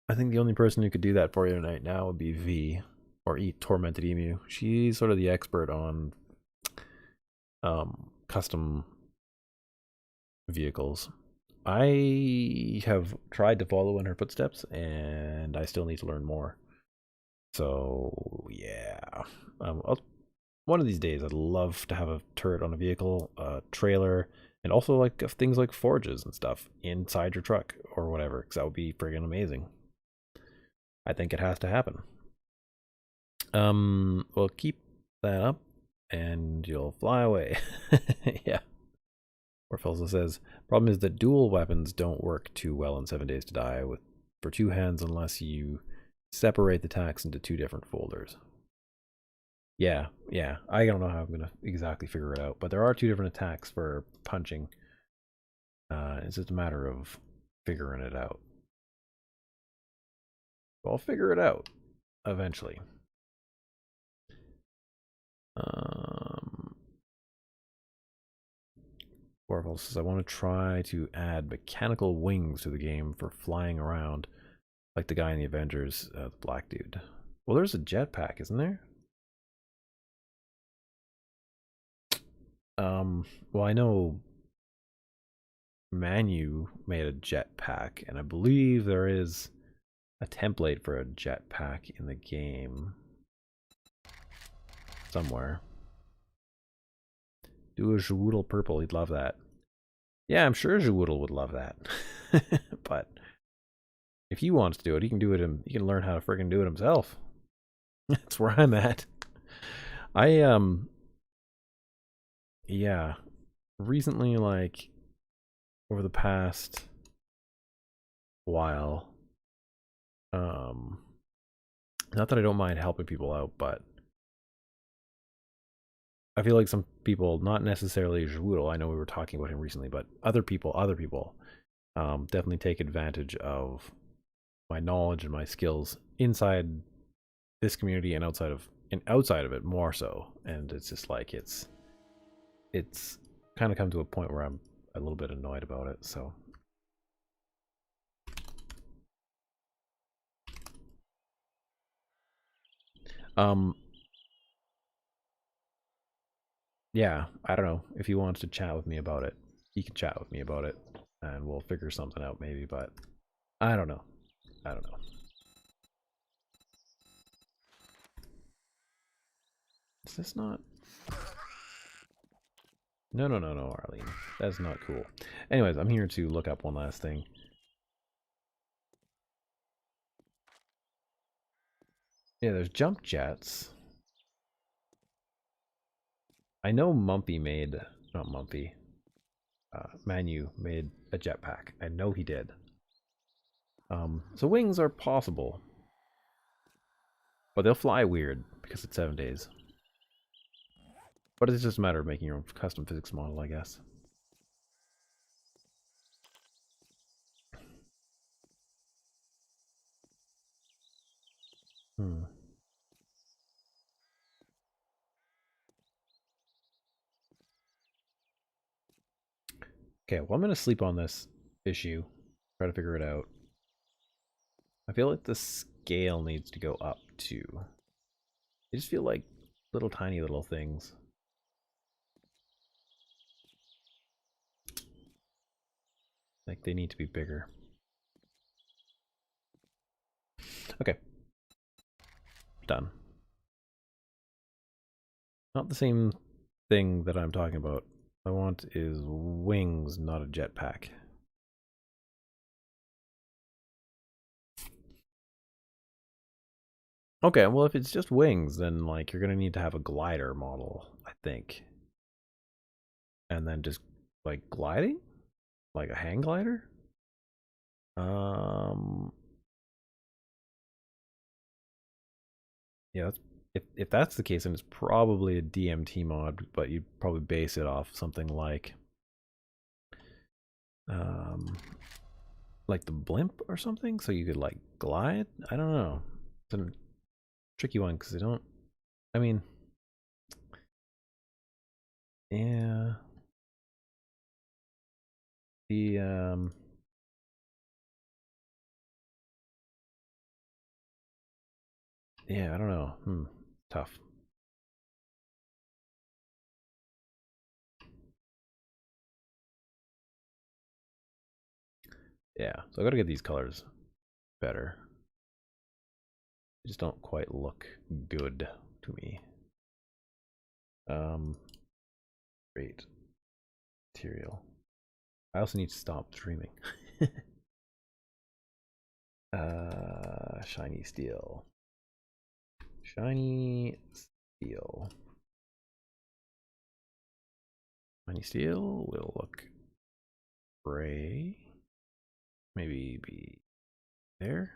I think the only person who could do that for you right now would be V, or Tormented Emu. She's sort of the expert on custom vehicles. I have tried to follow in her footsteps, and I still need to learn more. So yeah, one of these days I'd love to have a turret on a vehicle, a trailer, and also like things like forges and stuff inside your truck or whatever, because that would be friggin' amazing. I think it has to happen. We'll keep that up, and you'll fly away. Yeah. Orfelsa says, problem is that dual weapons don't work too well in 7 Days to Die for two hands unless you separate the attacks into two different folders. Yeah, I don't know how I'm going to exactly figure it out, but there are two different attacks for punching. It's just a matter of figuring it out. I'll figure it out eventually. Orville says, I want to try to add mechanical wings to the game for flying around, like the guy in the Avengers, the black dude. Well, there's a jetpack, isn't there? Well, I know Manu made a jetpack, and I believe there is a template for a jetpack in the game somewhere. Do a Zwoodle purple, he'd love that. Yeah, I'm sure Zwoodle would love that. But if he wants to do it, he can do it. He can learn how to friggin' do it himself. That's where I'm at. Yeah, recently, like over the past while, not that I don't mind helping people out, but I feel like some people, not necessarily Zwoodle, I know we were talking about him recently, but other people, definitely take advantage of my knowledge and my skills inside this community and outside of it more so. And it's just like it's kind of come to a point where I'm a little bit annoyed about it. So yeah, I don't know if he wants to chat with me about it. He can chat with me about it, and we'll figure something out maybe. But I don't know. Is this not? No, Arlene. That's not cool. Anyways, I'm here to look up one last thing. Yeah, there's jump jets. I know Mumpy made, not Mumpy, Manu made a jetpack. I know he did. So wings are possible. But they'll fly weird because it's 7 days. But it's just a matter of making your own custom physics model, I guess. Okay, well, I'm going to sleep on this issue. Try to figure it out. I feel like the scale needs to go up too. I just feel like little tiny little things. Like they need to be bigger. Okay. Done. Not the same thing that I'm talking about. I want is wings, not a jetpack. Okay, well if it's just wings, then like you're gonna need to have a glider model, I think. And then just like gliding? Like a hang glider? Yeah, if that's the case, then it's probably a DMT mod, but you'd probably base it off something like the blimp or something, so you could like glide. I don't know. It's a tricky one because I mean, yeah. The yeah, I don't know. Tough. Yeah, so I gotta get these colors better. They just don't quite look good to me. Great material. I also need to stop streaming. Shiny steel. Shiny steel. Shiny steel will look gray. Maybe be there.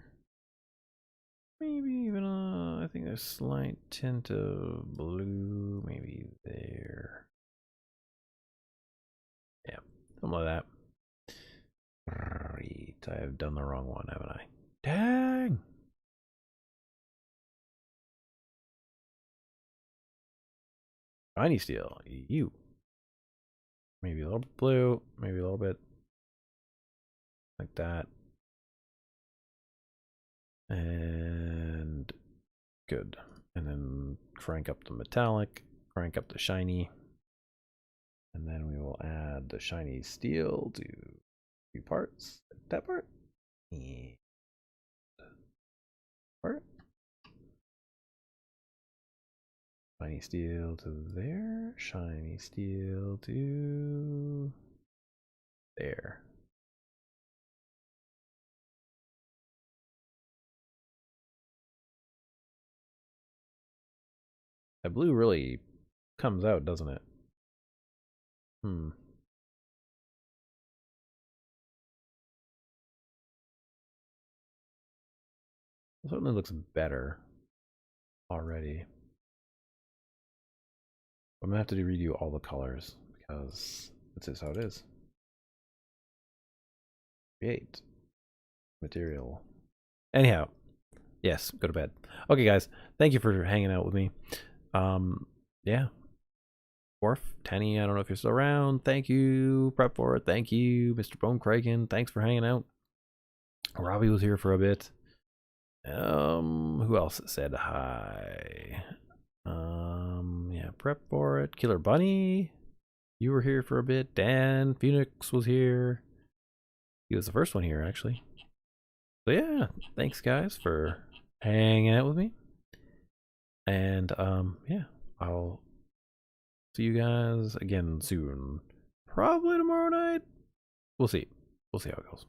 Maybe even I think there's slight tint of blue. Maybe there. Yeah, something like that. Right, I have done the wrong one, haven't I? Dang! Shiny steel, you. Maybe a little bit blue, maybe a little bit like that. And good. And then crank up the metallic, crank up the shiny. And then we will add the shiny steel to 3 parts. That part. And part. Shiny steel to there. Shiny steel to there. That blue really comes out, doesn't it? It certainly looks better already. I'm gonna have to redo all the colors because that's just how it is. Create material. Anyhow, yes, go to bed. Okay, guys, thank you for hanging out with me. Yeah. Orf, Tenny, I don't know if you're still around. Thank you. Prep for it. Thank you. Mr. Bone Kraken, thanks for hanging out. Robbie was here for a bit. Who else said hi? Yeah, prep for it. Killer Bunny, you were here for a bit. Dan Phoenix was here. He was the first one here, actually. So yeah, thanks guys for hanging out with me. And yeah, I'll see you guys again soon. Probably tomorrow night. We'll see. We'll see how it goes.